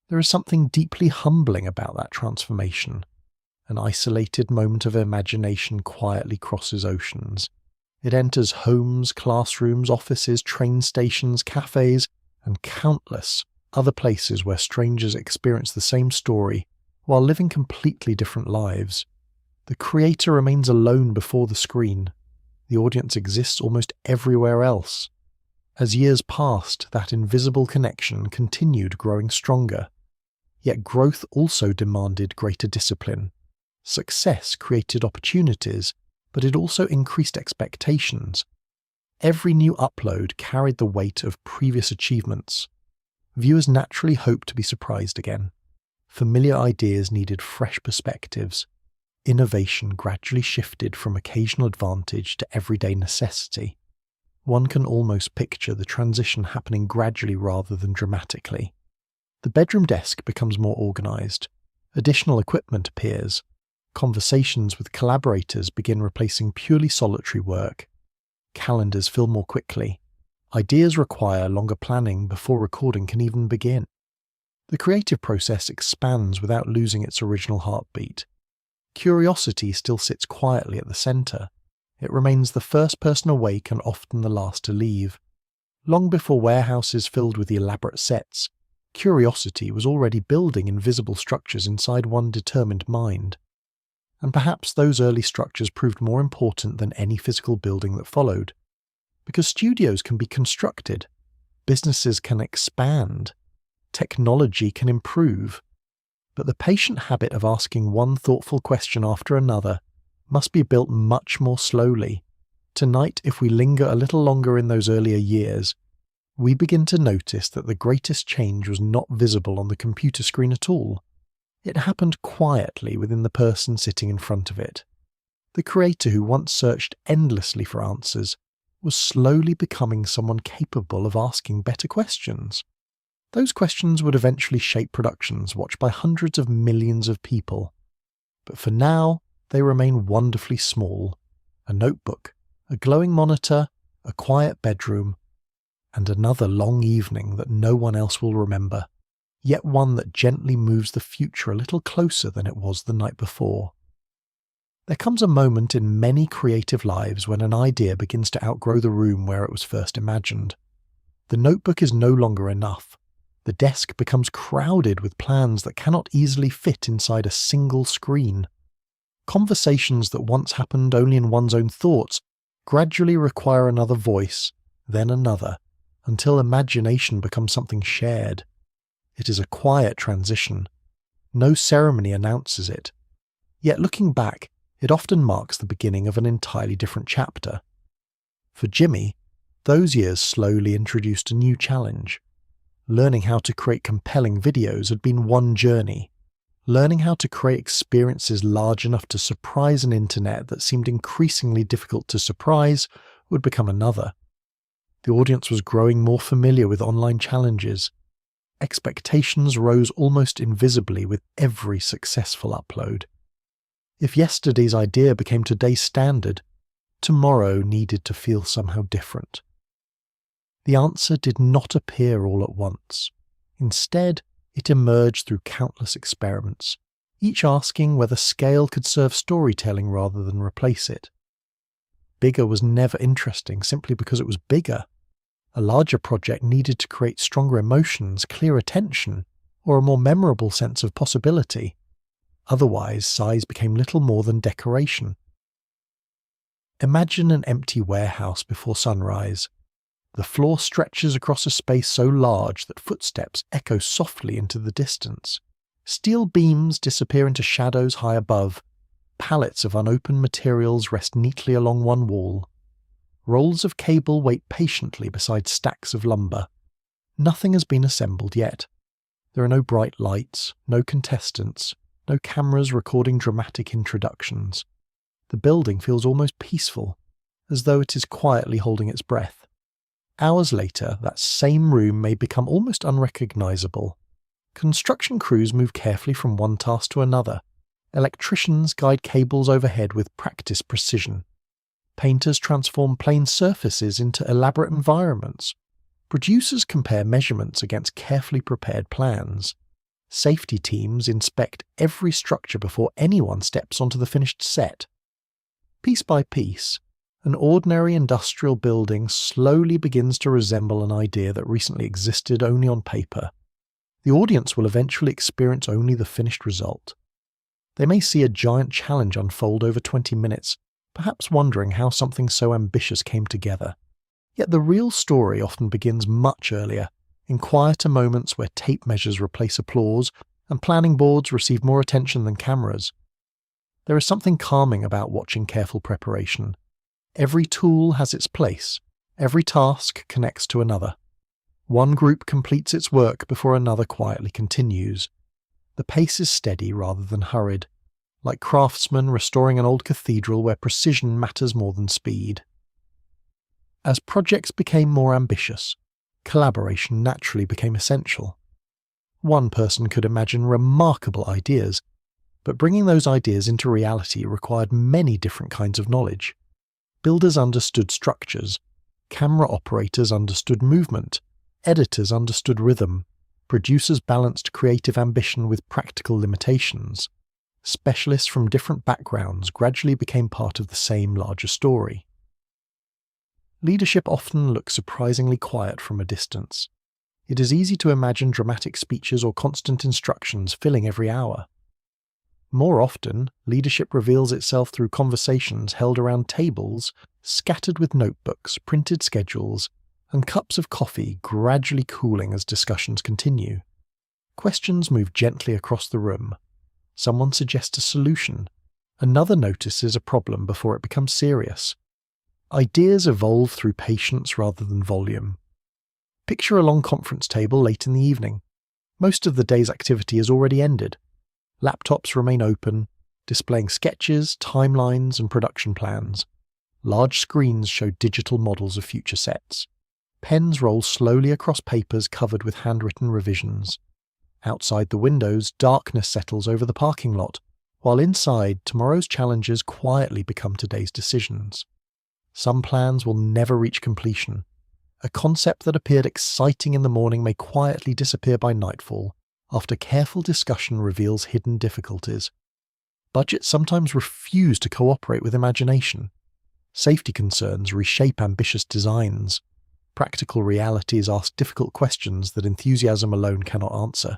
There is something deeply humbling about that transformation. An isolated moment of imagination quietly crosses oceans. It enters homes, classrooms, offices, train stations, cafes, and countless other places where strangers experience the same story while living completely different lives. The creator remains alone before the screen. The audience exists almost everywhere else. As years passed, that invisible connection continued growing stronger. Yet growth also demanded greater discipline. Success created opportunities, but it also increased expectations. Every new upload carried the weight of previous achievements. Viewers naturally hoped to be surprised again. Familiar ideas needed fresh perspectives. Innovation gradually shifted from occasional advantage to everyday necessity. One can almost picture the transition happening gradually rather than dramatically. The bedroom desk becomes more organized. Additional equipment appears. Conversations with collaborators begin replacing purely solitary work. Calendars fill more quickly. Ideas require longer planning before recording can even begin. The creative process expands without losing its original heartbeat. Curiosity still sits quietly at the center. It remains the first person awake and often the last to leave. Long before warehouses filled with the elaborate sets, curiosity was already building invisible structures inside one determined mind. And perhaps those early structures proved more important than any physical building that followed. Because studios can be constructed, businesses can expand, technology can improve, but the patient habit of asking one thoughtful question after another must be built much more slowly. Tonight, if we linger a little longer in those earlier years, we begin to notice that the greatest change was not visible on the computer screen at all. It happened quietly within the person sitting in front of it. The creator who once searched endlessly for answers was slowly becoming someone capable of asking better questions. Those questions would eventually shape productions watched by hundreds of millions of people. But for now, they remain wonderfully small. A notebook, a glowing monitor, a quiet bedroom, and another long evening that no one else will remember, yet one that gently moves the future a little closer than it was the night before. There comes a moment in many creative lives when an idea begins to outgrow the room where it was first imagined. The notebook is no longer enough. The desk becomes crowded with plans that cannot easily fit inside a single screen. Conversations that once happened only in one's own thoughts gradually require another voice, then another, until imagination becomes something shared. It is a quiet transition. No ceremony announces it. Yet looking back, it often marks the beginning of an entirely different chapter. For Jimmy, those years slowly introduced a new challenge. Learning how to create compelling videos had been one journey. Learning how to create experiences large enough to surprise an internet that seemed increasingly difficult to surprise would become another. The audience was growing more familiar with online challenges. Expectations rose almost invisibly with every successful upload. If yesterday's idea became today's standard, tomorrow needed to feel somehow different. The answer did not appear all at once. Instead, it emerged through countless experiments, each asking whether scale could serve storytelling rather than replace it. Bigger was never interesting simply because it was bigger. A larger project needed to create stronger emotions, clearer tension, or a more memorable sense of possibility. Otherwise, size became little more than decoration. Imagine an empty warehouse before sunrise. The floor stretches across a space so large that footsteps echo softly into the distance. Steel beams disappear into shadows high above. Pallets of unopened materials rest neatly along one wall. Rolls of cable wait patiently beside stacks of lumber. Nothing has been assembled yet. There are no bright lights, no contestants, no cameras recording dramatic introductions. The building feels almost peaceful, as though it is quietly holding its breath. Hours later, that same room may become almost unrecognizable. Construction crews move carefully from one task to another. Electricians guide cables overhead with practiced precision. Painters transform plain surfaces into elaborate environments. Producers compare measurements against carefully prepared plans. Safety teams inspect every structure before anyone steps onto the finished set. Piece by piece, an ordinary industrial building slowly begins to resemble an idea that recently existed only on paper. The audience will eventually experience only the finished result. They may see a giant challenge unfold over 20 minutes, perhaps wondering how something so ambitious came together. Yet the real story often begins much earlier, in quieter moments where tape measures replace applause and planning boards receive more attention than cameras. There is something calming about watching careful preparation. Every tool has its place. Every task connects to another. One group completes its work before another quietly continues. The pace is steady rather than hurried, like craftsmen restoring an old cathedral where precision matters more than speed. As projects became more ambitious, collaboration naturally became essential. One person could imagine remarkable ideas, but bringing those ideas into reality required many different kinds of knowledge. Builders understood structures, camera operators understood movement, editors understood rhythm, producers balanced creative ambition with practical limitations. Specialists from different backgrounds gradually became part of the same larger story. Leadership often looks surprisingly quiet from a distance. It is easy to imagine dramatic speeches or constant instructions filling every hour. More often, leadership reveals itself through conversations held around tables, scattered with notebooks, printed schedules, and cups of coffee gradually cooling as discussions continue. Questions move gently across the room. Someone suggests a solution. Another notices a problem before it becomes serious. Ideas evolve through patience rather than volume. Picture a long conference table late in the evening. Most of the day's activity has already ended. Laptops remain open, displaying sketches, timelines, and production plans. Large screens show digital models of future sets. Pens roll slowly across papers covered with handwritten revisions. Outside the windows, darkness settles over the parking lot, while inside, tomorrow's challenges quietly become today's decisions. Some plans will never reach completion. A concept that appeared exciting in the morning may quietly disappear by nightfall, after careful discussion reveals hidden difficulties. Budgets sometimes refuse to cooperate with imagination. Safety concerns reshape ambitious designs. Practical realities ask difficult questions that enthusiasm alone cannot answer.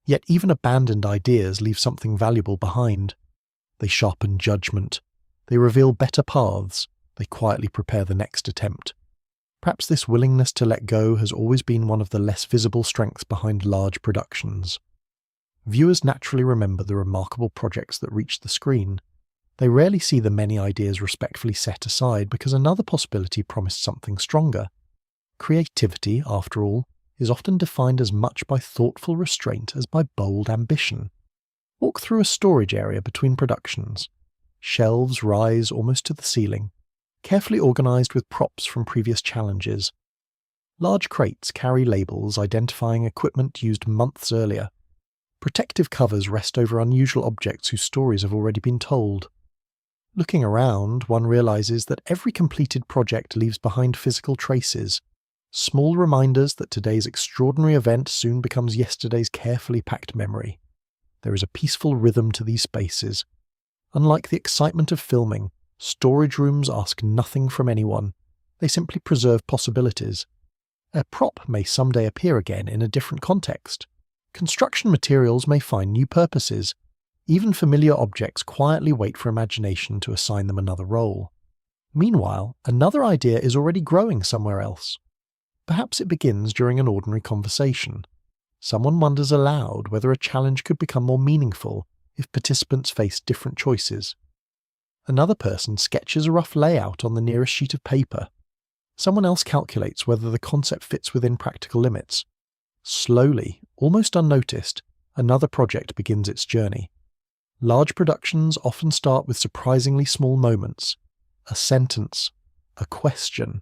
Yet even abandoned ideas leave something valuable behind. They sharpen judgment. They reveal better paths. They quietly prepare the next attempt. Perhaps this willingness to let go has always been one of the less visible strengths behind large productions. Viewers naturally remember the remarkable projects that reach the screen. They rarely see the many ideas respectfully set aside because another possibility promised something stronger. Creativity, after all, is often defined as much by thoughtful restraint as by bold ambition. Walk through a storage area between productions. Shelves rise almost to the ceiling, carefully organised with props from previous challenges. Large crates carry labels identifying equipment used months earlier. Protective covers rest over unusual objects whose stories have already been told. Looking around, one realises that every completed project leaves behind physical traces, small reminders that today's extraordinary event soon becomes yesterday's carefully packed memory. There is a peaceful rhythm to these spaces. Unlike the excitement of filming, storage rooms ask nothing from anyone. They simply preserve possibilities. A prop may someday appear again in a different context. Construction materials may find new purposes. Even familiar objects quietly wait for imagination to assign them another role. Meanwhile, another idea is already growing somewhere else. Perhaps it begins during an ordinary conversation. Someone wonders aloud whether a challenge could become more meaningful if participants faced different choices. Another person sketches a rough layout on the nearest sheet of paper. Someone else calculates whether the concept fits within practical limits. Slowly, almost unnoticed, another project begins its journey. Large productions often start with surprisingly small moments. A sentence, a question,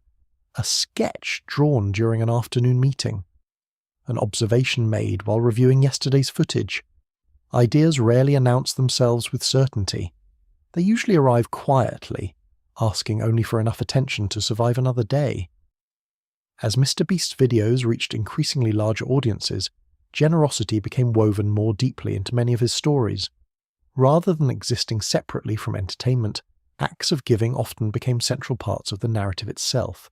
a sketch drawn during an afternoon meeting, an observation made while reviewing yesterday's footage. Ideas rarely announce themselves with certainty. They usually arrive quietly, asking only for enough attention to survive another day. As MrBeast's videos reached increasingly larger audiences, generosity became woven more deeply into many of his stories. Rather than existing separately from entertainment, acts of giving often became central parts of the narrative itself.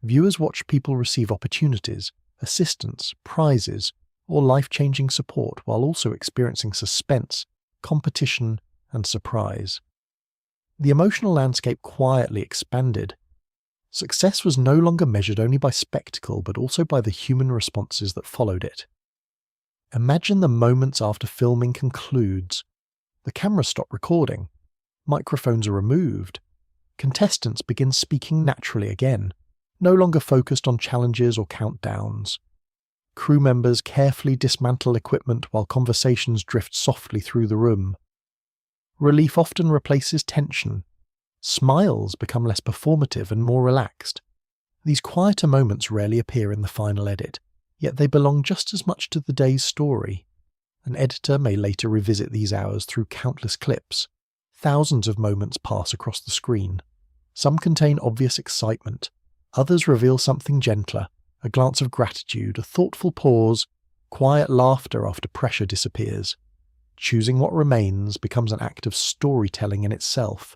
Viewers watched people receive opportunities, assistance, prizes, or life-changing support while also experiencing suspense, competition, and surprise. The emotional landscape quietly expanded. Success was no longer measured only by spectacle but also by the human responses that followed it. Imagine the moments after filming concludes. The cameras stop recording. Microphones are removed. Contestants begin speaking naturally again, no longer focused on challenges or countdowns. Crew members carefully dismantle equipment while conversations drift softly through the room. Relief often replaces tension. Smiles become less performative and more relaxed. These quieter moments rarely appear in the final edit, yet they belong just as much to the day's story. An editor may later revisit these hours through countless clips. Thousands of moments pass across the screen. Some contain obvious excitement. Others reveal something gentler, a glance of gratitude, a thoughtful pause, quiet laughter after pressure disappears. Choosing what remains becomes an act of storytelling in itself.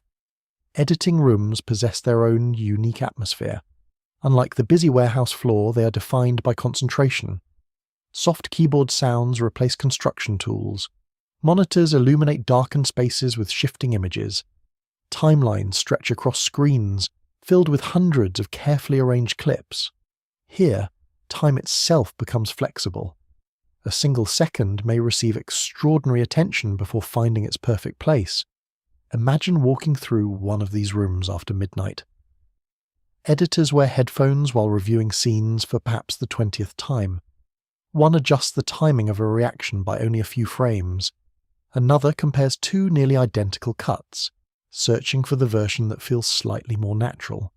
Editing rooms possess their own unique atmosphere. Unlike the busy warehouse floor, they are defined by concentration. Soft keyboard sounds replace construction tools. Monitors illuminate darkened spaces with shifting images. Timelines stretch across screens, filled with hundreds of carefully arranged clips. Here, time itself becomes flexible. A single second may receive extraordinary attention before finding its perfect place. Imagine walking through one of these rooms after midnight. Editors wear headphones while reviewing scenes for perhaps the 20th time. One adjusts the timing of a reaction by only a few frames. Another compares two nearly identical cuts, searching for the version that feels slightly more natural.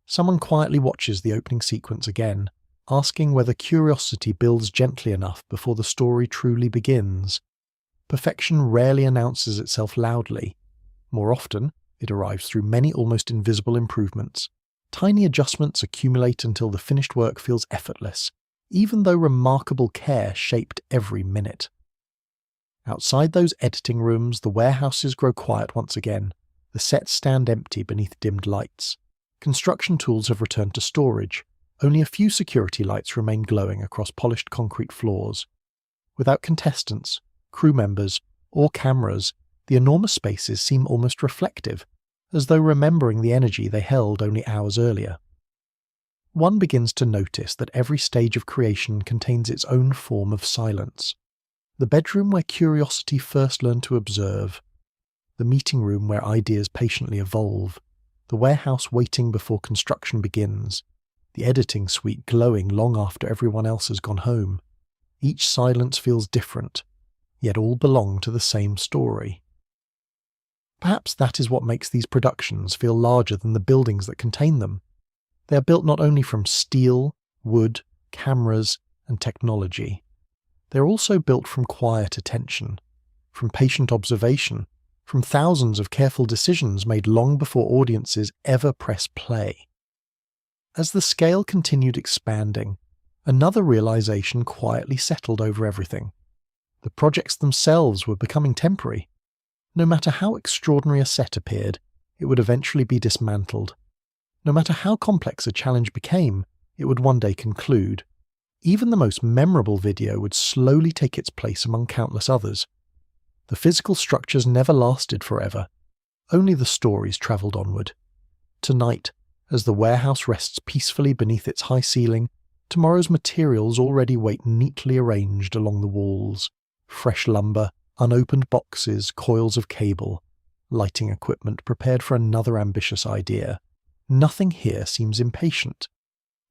Someone quietly watches the opening sequence again, asking whether curiosity builds gently enough before the story truly begins. Perfection rarely announces itself loudly. More often, it arrives through many almost invisible improvements. Tiny adjustments accumulate until the finished work feels effortless, even though remarkable care shaped every minute. Outside those editing rooms, the warehouses grow quiet once again. The sets stand empty beneath dimmed lights. Construction tools have returned to storage. Only a few security lights remain glowing across polished concrete floors. Without contestants, crew members, or cameras, the enormous spaces seem almost reflective, as though remembering the energy they held only hours earlier. One begins to notice that every stage of creation contains its own form of silence. The bedroom where curiosity first learned to observe, the meeting room where ideas patiently evolve, the warehouse waiting before construction begins, the editing suite glowing long after everyone else has gone home. Each silence feels different, yet all belong to the same story. Perhaps that is what makes these productions feel larger than the buildings that contain them. They are built not only from steel, wood, cameras, and technology. They are also built from quiet attention, from patient observation, from thousands of careful decisions made long before audiences ever press play. As the scale continued expanding, another realization quietly settled over everything. The projects themselves were becoming temporary. No matter how extraordinary a set appeared, it would eventually be dismantled. No matter how complex a challenge became, it would one day conclude. Even the most memorable video would slowly take its place among countless others. The physical structures never lasted forever. Only the stories travelled onward. Tonight, as the warehouse rests peacefully beneath its high ceiling, tomorrow's materials already wait neatly arranged along the walls. Fresh lumber, unopened boxes, coils of cable, lighting equipment prepared for another ambitious idea. Nothing here seems impatient.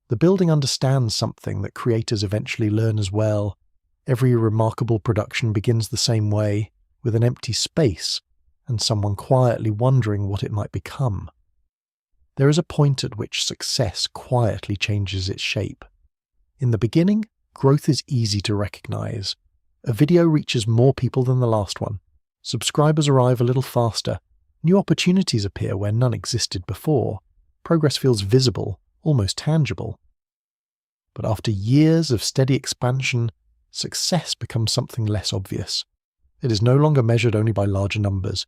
The building understands something that creators eventually learn as well. Every remarkable production begins the same way, with an empty space and someone quietly wondering what it might become. There is a point at which success quietly changes its shape. In the beginning, growth is easy to recognize. A video reaches more people than the last one. Subscribers arrive a little faster. New opportunities appear where none existed before. Progress feels visible, almost tangible. But after years of steady expansion, success becomes something less obvious. It is no longer measured only by larger numbers.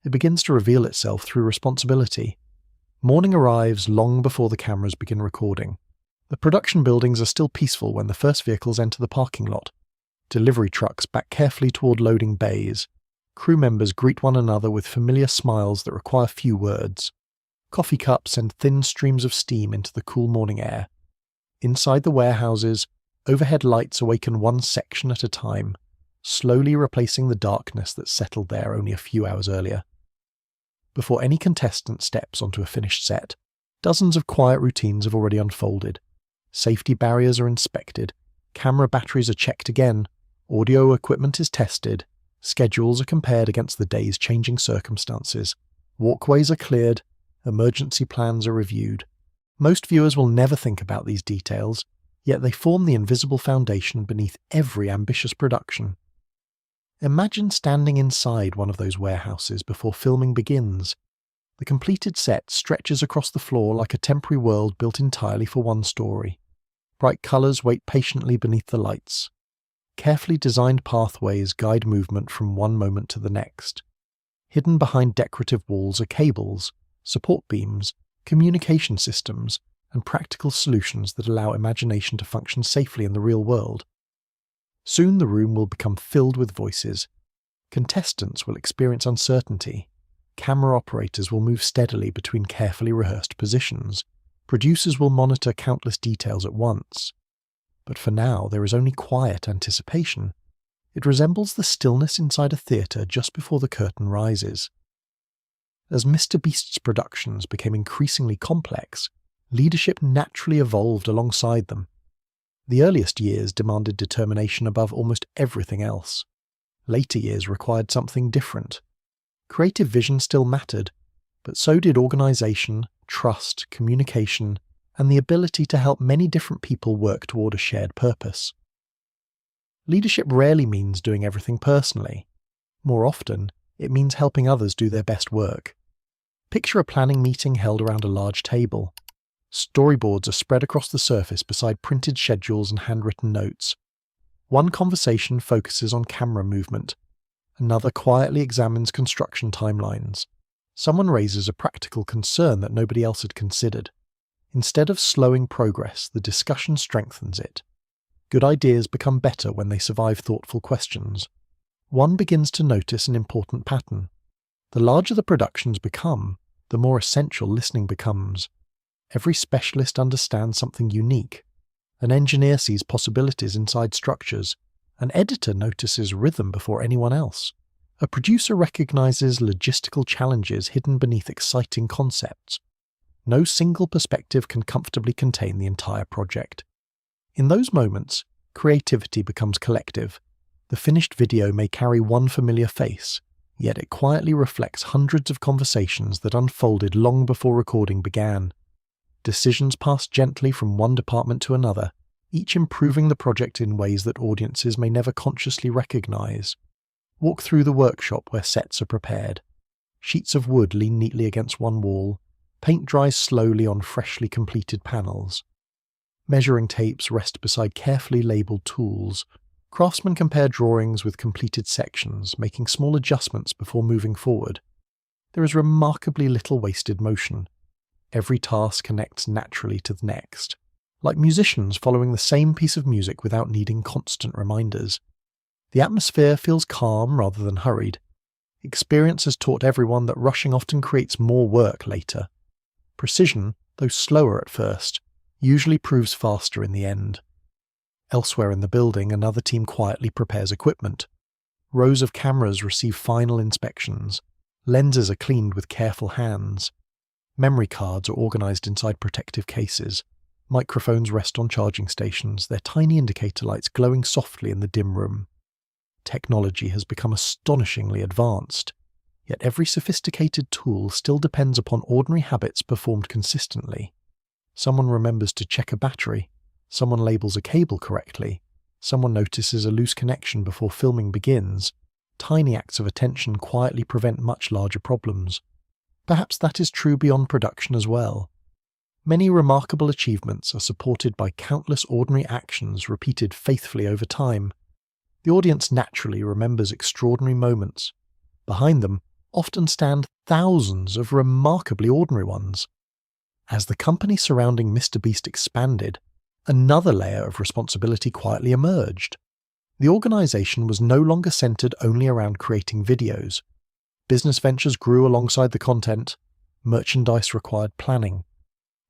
It begins to reveal itself through responsibility. Morning arrives long before the cameras begin recording. The production buildings are still peaceful when the first vehicles enter the parking lot. Delivery trucks back carefully toward loading bays. Crew members greet one another with familiar smiles that require few words. Coffee cups send thin streams of steam into the cool morning air. Inside the warehouses, overhead lights awaken one section at a time, slowly replacing the darkness that settled there only a few hours earlier. Before any contestant steps onto a finished set, dozens of quiet routines have already unfolded. Safety barriers are inspected, camera batteries are checked again, audio equipment is tested, schedules are compared against the day's changing circumstances, walkways are cleared, emergency plans are reviewed. Most viewers will never think about these details, yet they form the invisible foundation beneath every ambitious production. Imagine standing inside one of those warehouses before filming begins. The completed set stretches across the floor like a temporary world built entirely for one story. Bright colours wait patiently beneath the lights. Carefully designed pathways guide movement from one moment to the next. Hidden behind decorative walls are cables, support beams, communication systems, and practical solutions that allow imagination to function safely in the real world. Soon the room will become filled with voices. Contestants will experience uncertainty. Camera operators will move steadily between carefully rehearsed positions. Producers will monitor countless details at once. But for now, there is only quiet anticipation. It resembles the stillness inside a theatre just before the curtain rises. As MrBeast's productions became increasingly complex, leadership naturally evolved alongside them. The earliest years demanded determination above almost everything else. Later years required something different. Creative vision still mattered, but so did organization, trust, communication, and the ability to help many different people work toward a shared purpose. Leadership rarely means doing everything personally. More often, it means helping others do their best work. Picture a planning meeting held around a large table. Storyboards are spread across the surface beside printed schedules and handwritten notes. One conversation focuses on camera movement. Another quietly examines construction timelines. Someone raises a practical concern that nobody else had considered. Instead of slowing progress, the discussion strengthens it. Good ideas become better when they survive thoughtful questions. One begins to notice an important pattern. The larger the productions become, the more essential listening becomes. Every specialist understands something unique. An engineer sees possibilities inside structures. An editor notices rhythm before anyone else. A producer recognizes logistical challenges hidden beneath exciting concepts. No single perspective can comfortably contain the entire project. In those moments, creativity becomes collective. The finished video may carry one familiar face, yet it quietly reflects hundreds of conversations that unfolded long before recording began. Decisions pass gently from one department to another, each improving the project in ways that audiences may never consciously recognize. Walk through the workshop where sets are prepared. Sheets of wood lean neatly against one wall. Paint dries slowly on freshly completed panels. Measuring tapes rest beside carefully labeled tools. Craftsmen compare drawings with completed sections, making small adjustments before moving forward. There is remarkably little wasted motion. Every task connects naturally to the next, like musicians following the same piece of music without needing constant reminders. The atmosphere feels calm rather than hurried. Experience has taught everyone that rushing often creates more work later. Precision, though slower at first, usually proves faster in the end. Elsewhere in the building, another team quietly prepares equipment. Rows of cameras receive final inspections. Lenses are cleaned with careful hands. Memory cards are organized inside protective cases. Microphones rest on charging stations, their tiny indicator lights glowing softly in the dim room. Technology has become astonishingly advanced, yet every sophisticated tool still depends upon ordinary habits performed consistently. Someone remembers to check a battery. Someone labels a cable correctly. Someone notices a loose connection before filming begins. Tiny acts of attention quietly prevent much larger problems. Perhaps that is true beyond production as well. Many remarkable achievements are supported by countless ordinary actions repeated faithfully over time. The audience naturally remembers extraordinary moments. Behind them often stand thousands of remarkably ordinary ones. As the company surrounding MrBeast expanded, another layer of responsibility quietly emerged. The organization was no longer centered only around creating videos. Business ventures grew alongside the content. Merchandise required planning.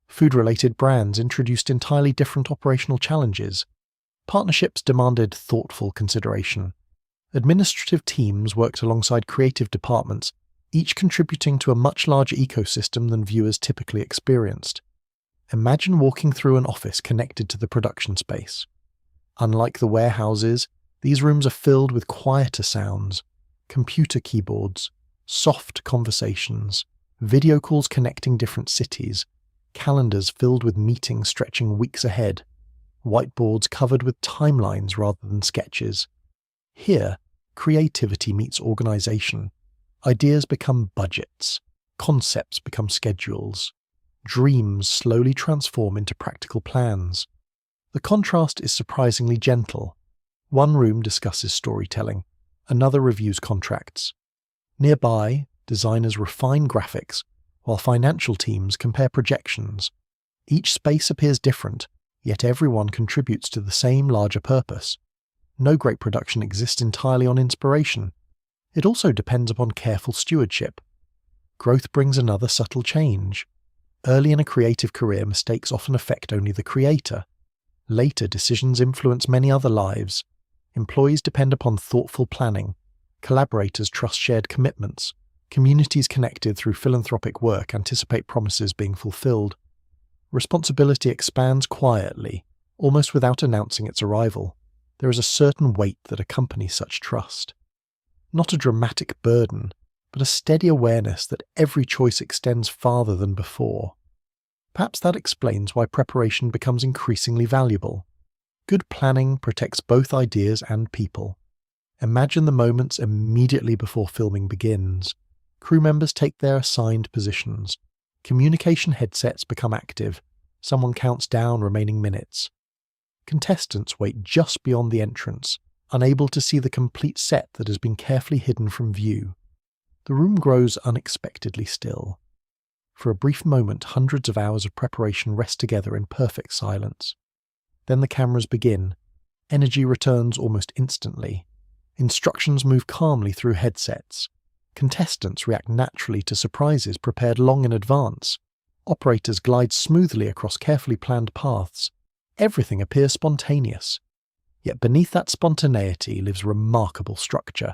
Food-related brands introduced entirely different operational challenges. Partnerships demanded thoughtful consideration. Administrative teams worked alongside creative departments, each contributing to a much larger ecosystem than viewers typically experienced. Imagine walking through an office connected to the production space. Unlike the warehouses, these rooms are filled with quieter sounds, computer keyboards, soft conversations, video calls connecting different cities, calendars filled with meetings stretching weeks ahead, whiteboards covered with timelines rather than sketches. Here, creativity meets organization. Ideas become budgets. Concepts become schedules. Dreams slowly transform into practical plans. The contrast is surprisingly gentle. One room discusses storytelling. Another reviews contracts. Nearby, designers refine graphics, while financial teams compare projections. Each space appears different, yet everyone contributes to the same larger purpose. No great production exists entirely on inspiration. It also depends upon careful stewardship. Growth brings another subtle change. Early in a creative career, mistakes often affect only the creator. Later, decisions influence many other lives. Employees depend upon thoughtful planning. Collaborators trust shared commitments. Communities connected through philanthropic work anticipate promises being fulfilled. Responsibility expands quietly, almost without announcing its arrival. There is a certain weight that accompanies such trust. Not a dramatic burden, but a steady awareness that every choice extends farther than before. Perhaps that explains why preparation becomes increasingly valuable. Good planning protects both ideas and people. Imagine the moments immediately before filming begins. Crew members take their assigned positions. Communication headsets become active. Someone counts down remaining minutes. Contestants wait just beyond the entrance, unable to see the complete set that has been carefully hidden from view. The room grows unexpectedly still. For a brief moment, hundreds of hours of preparation rest together in perfect silence. Then the cameras begin. Energy returns almost instantly. Instructions move calmly through headsets. Contestants react naturally to surprises prepared long in advance. Operators glide smoothly across carefully planned paths. Everything appears spontaneous. Yet beneath that spontaneity lives remarkable structure.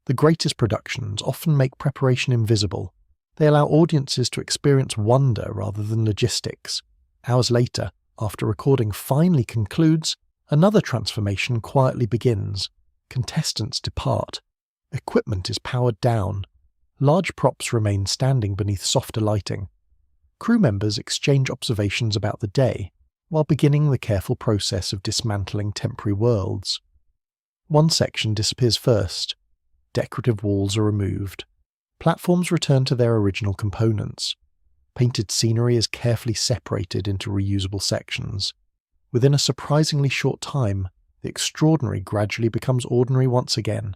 The greatest productions often make preparation invisible. They allow audiences to experience wonder rather than logistics. Hours later, after recording finally concludes, another transformation quietly begins. Contestants depart. Equipment is powered down. Large props remain standing beneath softer lighting. Crew members exchange observations about the day, while beginning the careful process of dismantling temporary worlds. One section disappears first. Decorative walls are removed. Platforms return to their original components. Painted scenery is carefully separated into reusable sections. Within a surprisingly short time, the extraordinary gradually becomes ordinary once again.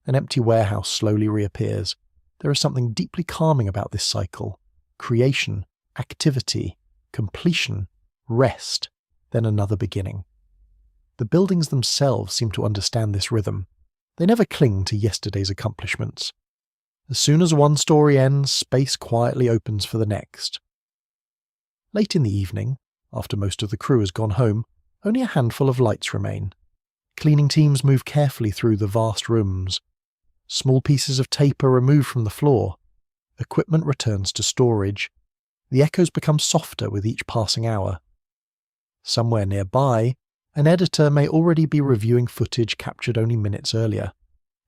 An empty warehouse slowly reappears. There is something deeply calming about this cycle. Creation, activity, completion, rest, then another beginning. The buildings themselves seem to understand this rhythm. They never cling to yesterday's accomplishments. As soon as one story ends, space quietly opens for the next. Late in the evening, after most of the crew has gone home, only a handful of lights remain. Cleaning teams move carefully through the vast rooms. Small pieces of tape are removed from the floor. Equipment returns to storage. The echoes become softer with each passing hour. Somewhere nearby, an editor may already be reviewing footage captured only minutes earlier.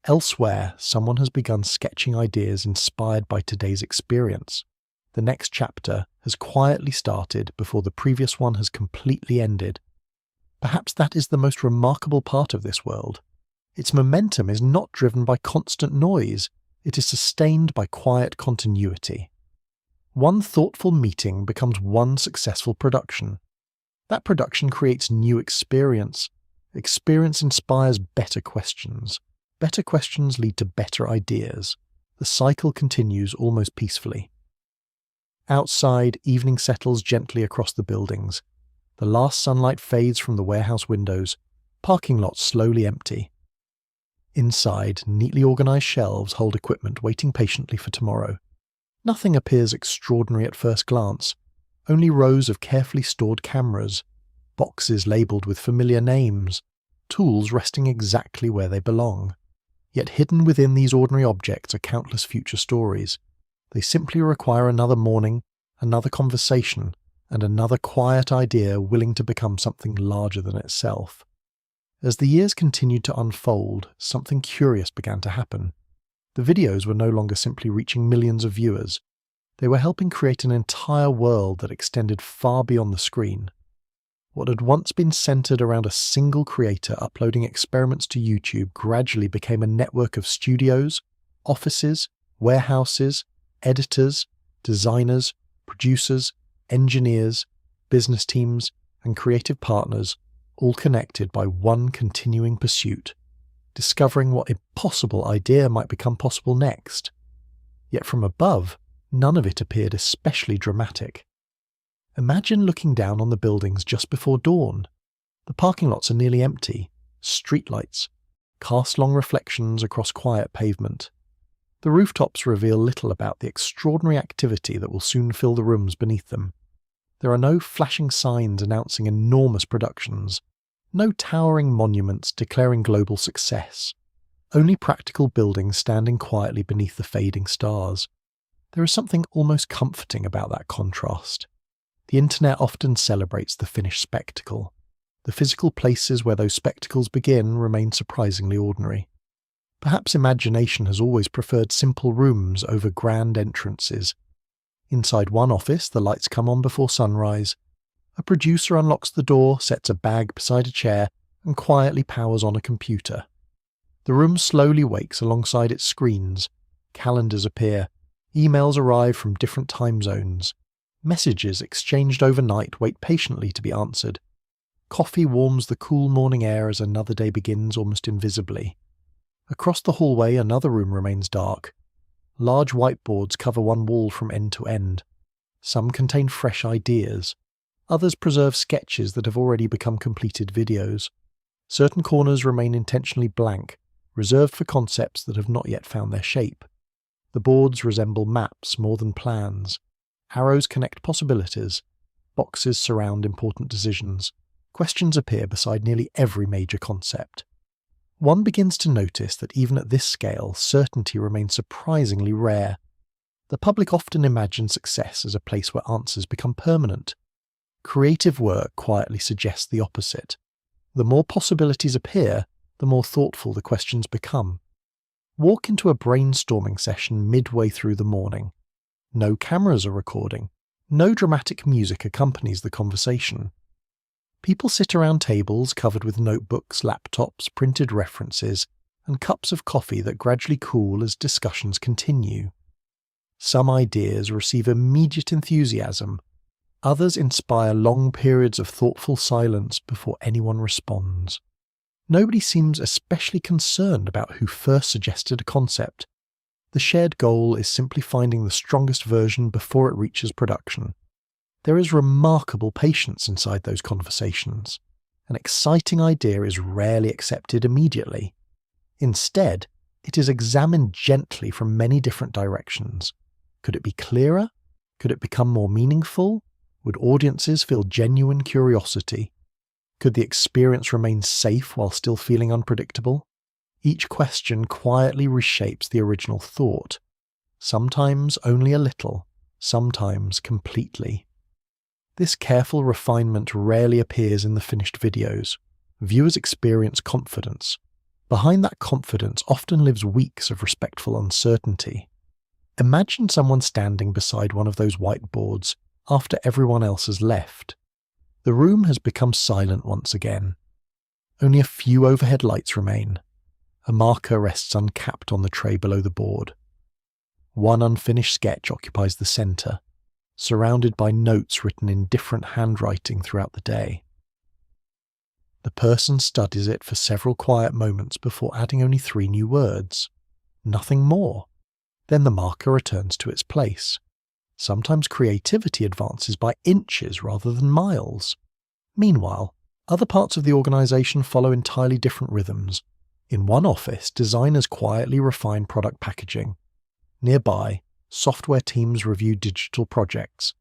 Elsewhere, someone has begun sketching ideas inspired by today's experience. The next chapter has quietly started before the previous one has completely ended. Perhaps that is the most remarkable part of this world. Its momentum is not driven by constant noise, it is sustained by quiet continuity. One thoughtful meeting becomes one successful production. That production creates new experience. Experience inspires better questions. Better questions lead to better ideas. The cycle continues almost peacefully. Outside, evening settles gently across the buildings. The last sunlight fades from the warehouse windows. Parking lots slowly empty. Inside, neatly organized shelves hold equipment waiting patiently for tomorrow. Nothing appears extraordinary at first glance. Only rows of carefully stored cameras, boxes labelled with familiar names, tools resting exactly where they belong. Yet hidden within these ordinary objects are countless future stories. They simply require another morning, another conversation, and another quiet idea willing to become something larger than itself. As the years continued to unfold, something curious began to happen. The videos were no longer simply reaching millions of viewers. They were helping create an entire world that extended far beyond the screen. What had once been centered around a single creator uploading experiments to YouTube gradually became a network of studios, offices, warehouses, editors, designers, producers, engineers, business teams, and creative partners, all connected by one continuing pursuit, discovering what impossible idea might become possible next. Yet from above, none of it appeared especially dramatic. Imagine looking down on the buildings just before dawn. The parking lots are nearly empty. Streetlights cast long reflections across quiet pavement. The rooftops reveal little about the extraordinary activity that will soon fill the rooms beneath them. There are no flashing signs announcing enormous productions, no towering monuments declaring global success, only practical buildings standing quietly beneath the fading stars. There is something almost comforting about that contrast. The internet often celebrates the finished spectacle. The physical places where those spectacles begin remain surprisingly ordinary. Perhaps imagination has always preferred simple rooms over grand entrances. Inside one office, the lights come on before sunrise. A producer unlocks the door, sets a bag beside a chair, and quietly powers on a computer. The room slowly wakes alongside its screens. Calendars appear. Emails arrive from different time zones. Messages exchanged overnight wait patiently to be answered. Coffee warms the cool morning air as another day begins almost invisibly. Across the hallway, another room remains dark. Large whiteboards cover one wall from end to end. Some contain fresh ideas. Others preserve sketches that have already become completed videos. Certain corners remain intentionally blank, reserved for concepts that have not yet found their shape. The boards resemble maps more than plans. Arrows connect possibilities. Boxes surround important decisions. Questions appear beside nearly every major concept. One begins to notice that even at this scale, certainty remains surprisingly rare. The public often imagines success as a place where answers become permanent. Creative work quietly suggests the opposite. The more possibilities appear, the more thoughtful the questions become. Walk into a brainstorming session midway through the morning. No cameras are recording. No dramatic music accompanies the conversation. People sit around tables covered with notebooks, laptops, printed references, and cups of coffee that gradually cool as discussions continue. Some ideas receive immediate enthusiasm. Others inspire long periods of thoughtful silence before anyone responds. Nobody seems especially concerned about who first suggested a concept. The shared goal is simply finding the strongest version before it reaches production. There is remarkable patience inside those conversations. An exciting idea is rarely accepted immediately. Instead, it is examined gently from many different directions. Could it be clearer? Could it become more meaningful? Would audiences feel genuine curiosity? Could the experience remain safe while still feeling unpredictable? Each question quietly reshapes the original thought. Sometimes only a little, sometimes completely. This careful refinement rarely appears in the finished videos. Viewers experience confidence. Behind that confidence often lives weeks of respectful uncertainty. Imagine someone standing beside one of those whiteboards after everyone else has left. The room has become silent once again. Only a few overhead lights remain. A marker rests uncapped on the tray below the board. One unfinished sketch occupies the centre, surrounded by notes written in different handwriting throughout the day. The person studies it for several quiet moments before adding only 3 new words. Nothing more. Then the marker returns to its place. Sometimes creativity advances by inches rather than miles. Meanwhile, other parts of the organisation follow entirely different rhythms. In one office, designers quietly refine product packaging. Nearby, software teams review digital projects.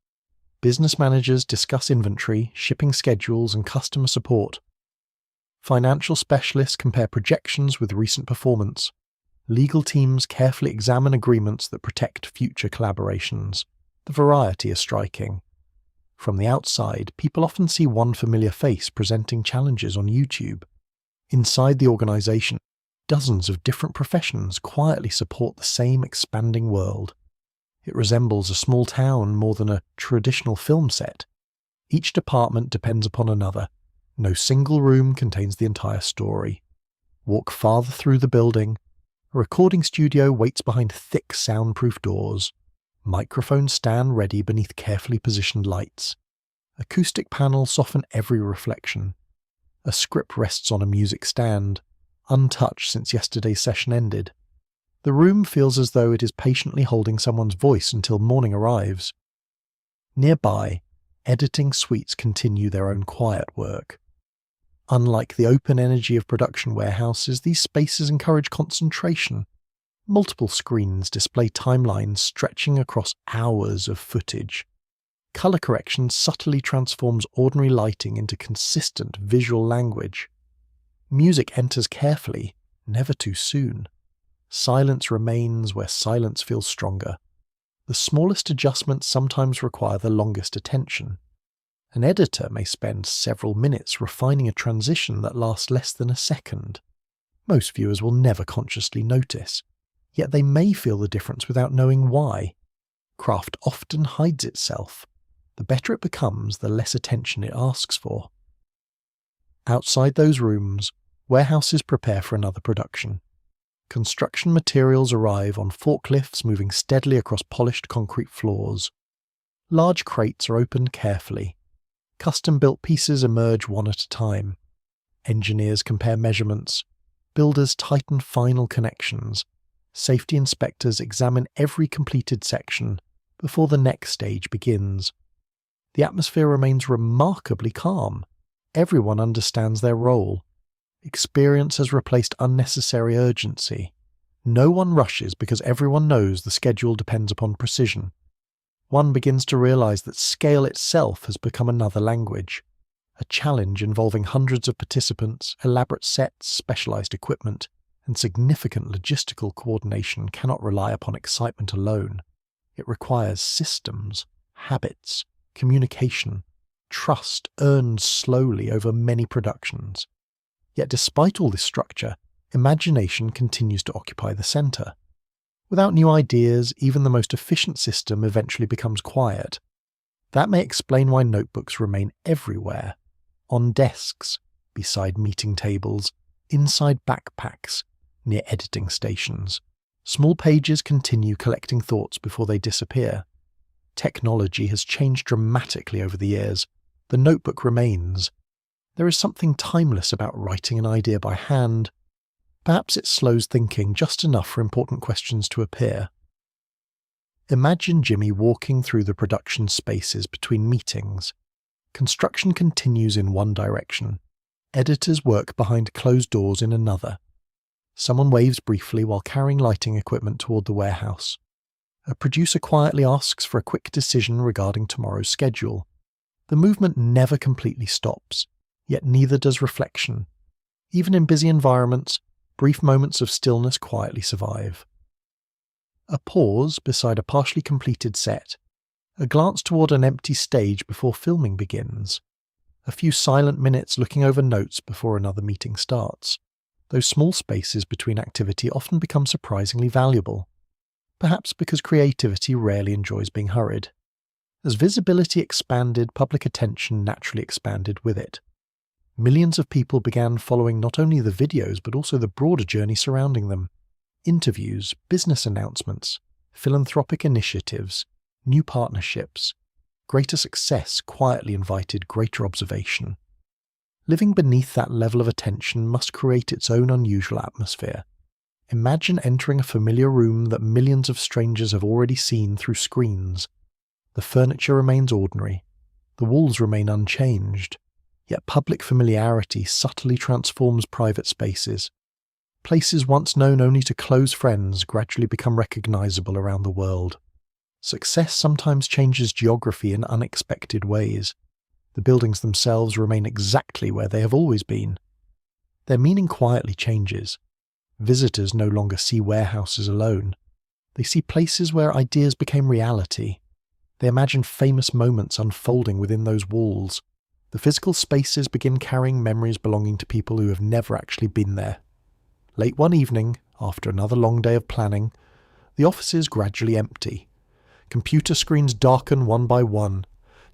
Business managers discuss inventory, shipping schedules, and customer support. Financial specialists compare projections with recent performance. Legal teams carefully examine agreements that protect future collaborations. The variety is striking. From the outside, people often see one familiar face presenting challenges on YouTube. Inside the organisation, dozens of different professions quietly support the same expanding world. It resembles a small town more than a traditional film set. Each department depends upon another. No single room contains the entire story. Walk farther through the building. A recording studio waits behind thick soundproof doors. Microphones stand ready beneath carefully positioned lights. Acoustic panels soften every reflection. A script rests on a music stand, untouched since yesterday's session ended. The room feels as though it is patiently holding someone's voice until morning arrives. Nearby, editing suites continue their own quiet work. Unlike the open energy of production warehouses, these spaces encourage concentration. Multiple screens display timelines stretching across hours of footage. Color correction subtly transforms ordinary lighting into consistent visual language. Music enters carefully, never too soon. Silence remains where silence feels stronger. The smallest adjustments sometimes require the longest attention. An editor may spend several minutes refining a transition that lasts less than a second. Most viewers will never consciously notice, yet they may feel the difference without knowing why. Craft often hides itself. The better it becomes, the less attention it asks for. Outside those rooms, warehouses prepare for another production. Construction materials arrive on forklifts moving steadily across polished concrete floors. Large crates are opened carefully. Custom-built pieces emerge one at a time. Engineers compare measurements. Builders tighten final connections. Safety inspectors examine every completed section before the next stage begins. The atmosphere remains remarkably calm. Everyone understands their role. Experience has replaced unnecessary urgency. No one rushes because everyone knows the schedule depends upon precision. One begins to realize that scale itself has become another language. A challenge involving hundreds of participants, elaborate sets, specialized equipment, and significant logistical coordination cannot rely upon excitement alone. It requires systems, habits, communication, trust earned slowly over many productions. Yet despite all this structure, imagination continues to occupy the center. Without new ideas, even the most efficient system eventually becomes quiet. That may explain why notebooks remain everywhere. On desks, beside meeting tables, inside backpacks, near editing stations. Small pages continue collecting thoughts before they disappear. Technology has changed dramatically over the years. The notebook remains. There is something timeless about writing an idea by hand. Perhaps it slows thinking just enough for important questions to appear. Imagine Jimmy walking through the production spaces between meetings. Construction continues in one direction. Editors work behind closed doors in another. Someone waves briefly while carrying lighting equipment toward the warehouse. A producer quietly asks for a quick decision regarding tomorrow's schedule. The movement never completely stops, yet neither does reflection. Even in busy environments, brief moments of stillness quietly survive. A pause beside a partially completed set. A glance toward an empty stage before filming begins. A few silent minutes looking over notes before another meeting starts. Those small spaces between activity often become surprisingly valuable. Perhaps because creativity rarely enjoys being hurried. As visibility expanded, public attention naturally expanded with it. Millions of people began following not only the videos but also the broader journey surrounding them. Interviews, business announcements, philanthropic initiatives, new partnerships. Greater success quietly invited greater observation. Living beneath that level of attention must create its own unusual atmosphere. Imagine entering a familiar room that millions of strangers have already seen through screens. The furniture remains ordinary. The walls remain unchanged. Yet public familiarity subtly transforms private spaces. Places once known only to close friends gradually become recognizable around the world. Success sometimes changes geography in unexpected ways. The buildings themselves remain exactly where they have always been. Their meaning quietly changes. Visitors no longer see warehouses alone. They see places where ideas became reality. They imagine famous moments unfolding within those walls. The physical spaces begin carrying memories belonging to people who have never actually been there. Late one evening, after another long day of planning, the offices gradually empty. Computer screens darken one by one.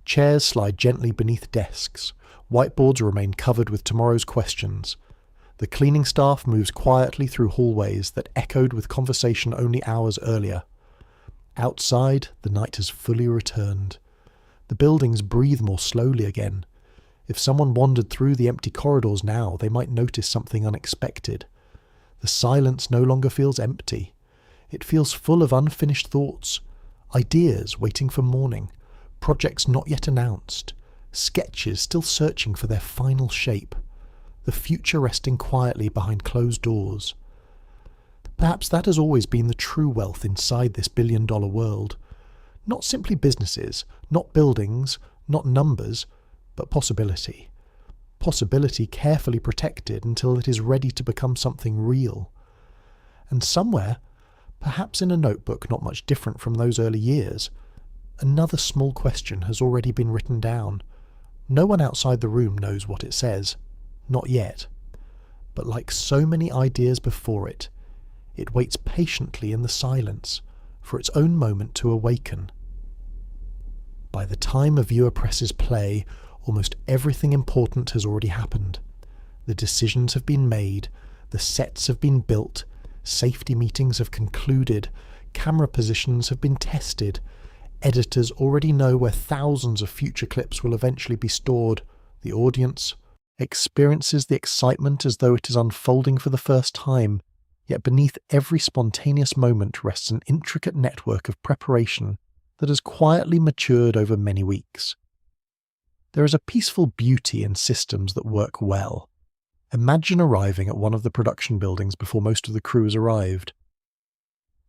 Chairs slide gently beneath desks. Whiteboards remain covered with tomorrow's questions. The cleaning staff moves quietly through hallways that echoed with conversation only hours earlier. Outside, the night has fully returned. The buildings breathe more slowly again. If someone wandered through the empty corridors now, they might notice something unexpected. The silence no longer feels empty. It feels full of unfinished thoughts, ideas waiting for morning, projects not yet announced, sketches still searching for their final shape, the future resting quietly behind closed doors. Perhaps that has always been the true wealth inside this billion-dollar world. Not simply businesses, not buildings, not numbers, but possibility. Possibility carefully protected until it is ready to become something real. And somewhere, perhaps in a notebook not much different from those early years, another small question has already been written down. No one outside the room knows what it says. Not yet. But like so many ideas before it, it waits patiently in the silence for its own moment to awaken. By the time a viewer presses play, almost everything important has already happened. The decisions have been made, the sets have been built, safety meetings have concluded, camera positions have been tested, editors already know where thousands of future clips will eventually be stored. The audience experiences the excitement as though it is unfolding for the first time, yet beneath every spontaneous moment rests an intricate network of preparation that has quietly matured over many weeks. There is a peaceful beauty in systems that work well. Imagine arriving at one of the production buildings before most of the crew has arrived.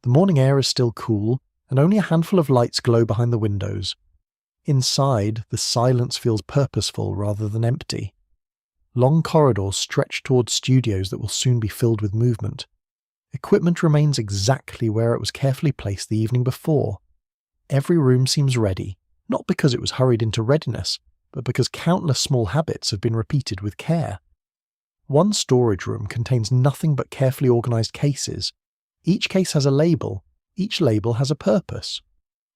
The morning air is still cool, and only a handful of lights glow behind the windows. Inside, the silence feels purposeful rather than empty. Long corridors stretch towards studios that will soon be filled with movement. Equipment remains exactly where it was carefully placed the evening before. Every room seems ready, not because it was hurried into readiness, but because countless small habits have been repeated with care. One storage room contains nothing but carefully organised cases. Each case has a label. Each label has a purpose.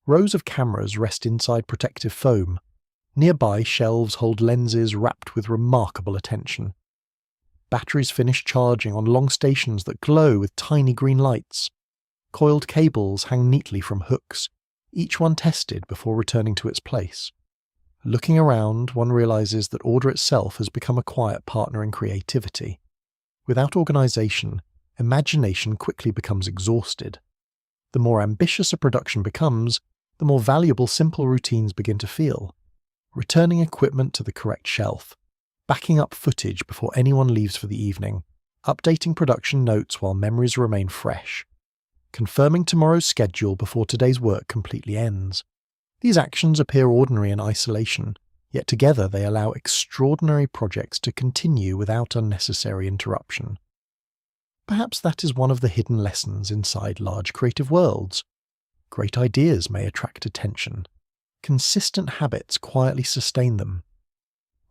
Rows of cameras rest inside protective foam. Nearby shelves hold lenses wrapped with remarkable attention. Batteries finish charging on long stations that glow with tiny green lights. Coiled cables hang neatly from hooks, each one tested before returning to its place. Looking around, one realizes that order itself has become a quiet partner in creativity. Without organization, imagination quickly becomes exhausted. The more ambitious a production becomes, the more valuable simple routines begin to feel. Returning equipment to the correct shelf, backing up footage before anyone leaves for the evening, updating production notes while memories remain fresh, confirming tomorrow's schedule before today's work completely ends. These actions appear ordinary in isolation, yet together they allow extraordinary projects to continue without unnecessary interruption. Perhaps that is one of the hidden lessons inside large creative worlds. Great ideas may attract attention. Consistent habits quietly sustain them.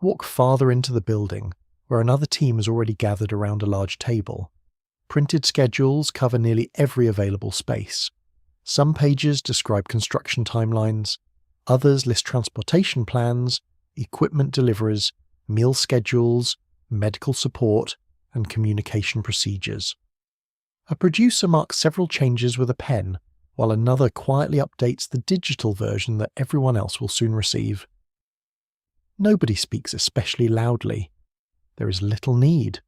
Walk farther into the building, where another team has already gathered around a large table. Printed schedules cover nearly every available space. Some pages describe construction timelines, others list transportation plans, equipment deliveries, meal schedules, medical support, and communication procedures. A producer marks several changes with a pen, while another quietly updates the digital version that everyone else will soon receive. Nobody speaks especially loudly. There is little need.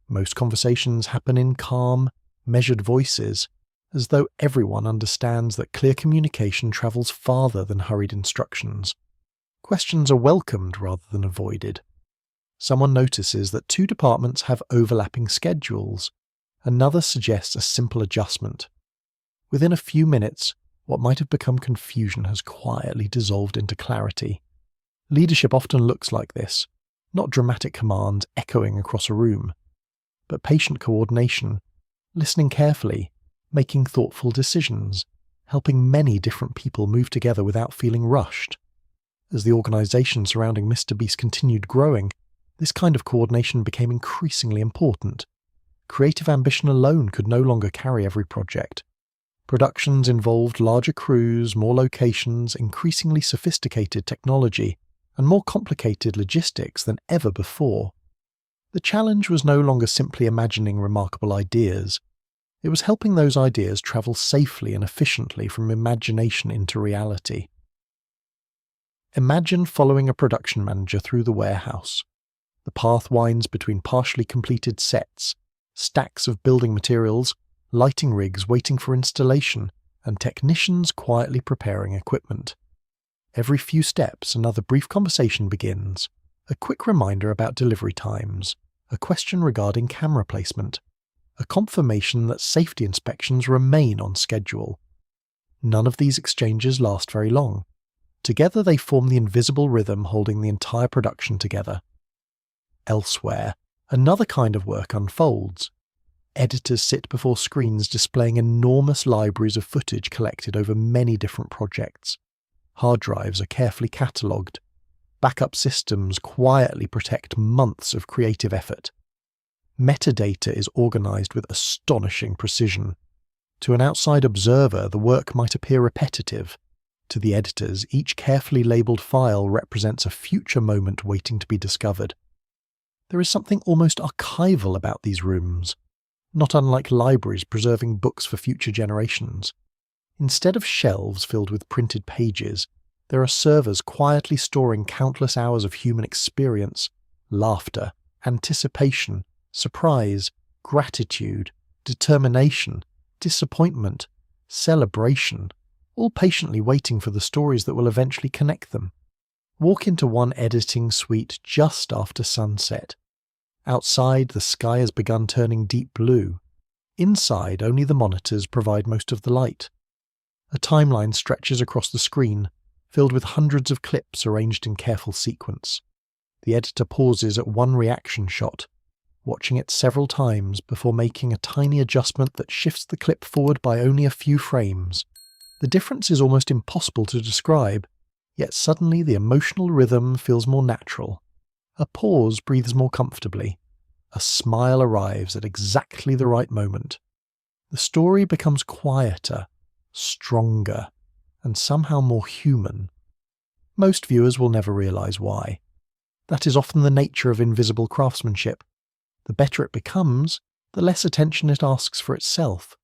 Most conversations happen in calm, measured voices, as though everyone understands that clear communication travels farther than hurried instructions. Questions are welcomed rather than avoided. Someone notices that two departments have overlapping schedules. Another suggests a simple adjustment. Within a few minutes, what might have become confusion has quietly dissolved into clarity. Leadership often looks like this, not dramatic commands echoing across a room, but patient coordination, listening carefully, making thoughtful decisions, helping many different people move together without feeling rushed. As the organisation surrounding MrBeast continued growing, this kind of coordination became increasingly important. Creative ambition alone could no longer carry every project. Productions involved larger crews, more locations, increasingly sophisticated technology, and more complicated logistics than ever before. The challenge was no longer simply imagining remarkable ideas. It was helping those ideas travel safely and efficiently from imagination into reality. Imagine following a production manager through the warehouse. The path winds between partially completed sets, stacks of building materials, lighting rigs waiting for installation, and technicians quietly preparing equipment. Every few steps, another brief conversation begins. A quick reminder about delivery times, a question regarding camera placement, a confirmation that safety inspections remain on schedule. None of these exchanges last very long. Together they form the invisible rhythm holding the entire production together. Elsewhere, another kind of work unfolds. Editors sit before screens displaying enormous libraries of footage collected over many different projects. Hard drives are carefully catalogued. Backup systems quietly protect months of creative effort. Metadata is organized with astonishing precision. To an outside observer, the work might appear repetitive. To the editors, each carefully labeled file represents a future moment waiting to be discovered. There is something almost archival about these rooms, not unlike libraries preserving books for future generations. Instead of shelves filled with printed pages, there are servers quietly storing countless hours of human experience, laughter, anticipation, surprise, gratitude, determination, disappointment, celebration, all patiently waiting for the stories that will eventually connect them. Walk into one editing suite just after sunset. Outside, the sky has begun turning deep blue. Inside, only the monitors provide most of the light. A timeline stretches across the screen, filled with hundreds of clips arranged in careful sequence. The editor pauses at one reaction shot, watching it several times before making a tiny adjustment that shifts the clip forward by only a few frames. The difference is almost impossible to describe, yet suddenly the emotional rhythm feels more natural. A pause breathes more comfortably. A smile arrives at exactly the right moment. The story becomes quieter, stronger, and somehow more human. Most viewers will never realize why. That is often the nature of invisible craftsmanship. The better it becomes, the less attention it asks for itself.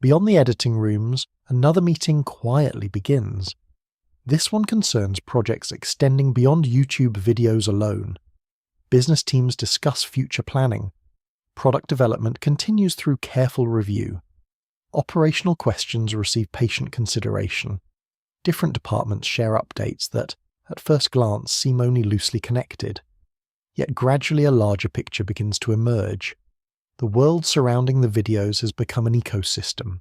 Beyond the editing rooms, another meeting quietly begins. This one concerns projects extending beyond YouTube videos alone. Business teams discuss future planning. Product development continues through careful review. Operational questions receive patient consideration. Different departments share updates that, at first glance, seem only loosely connected. Yet gradually a larger picture begins to emerge. The world surrounding the videos has become an ecosystem.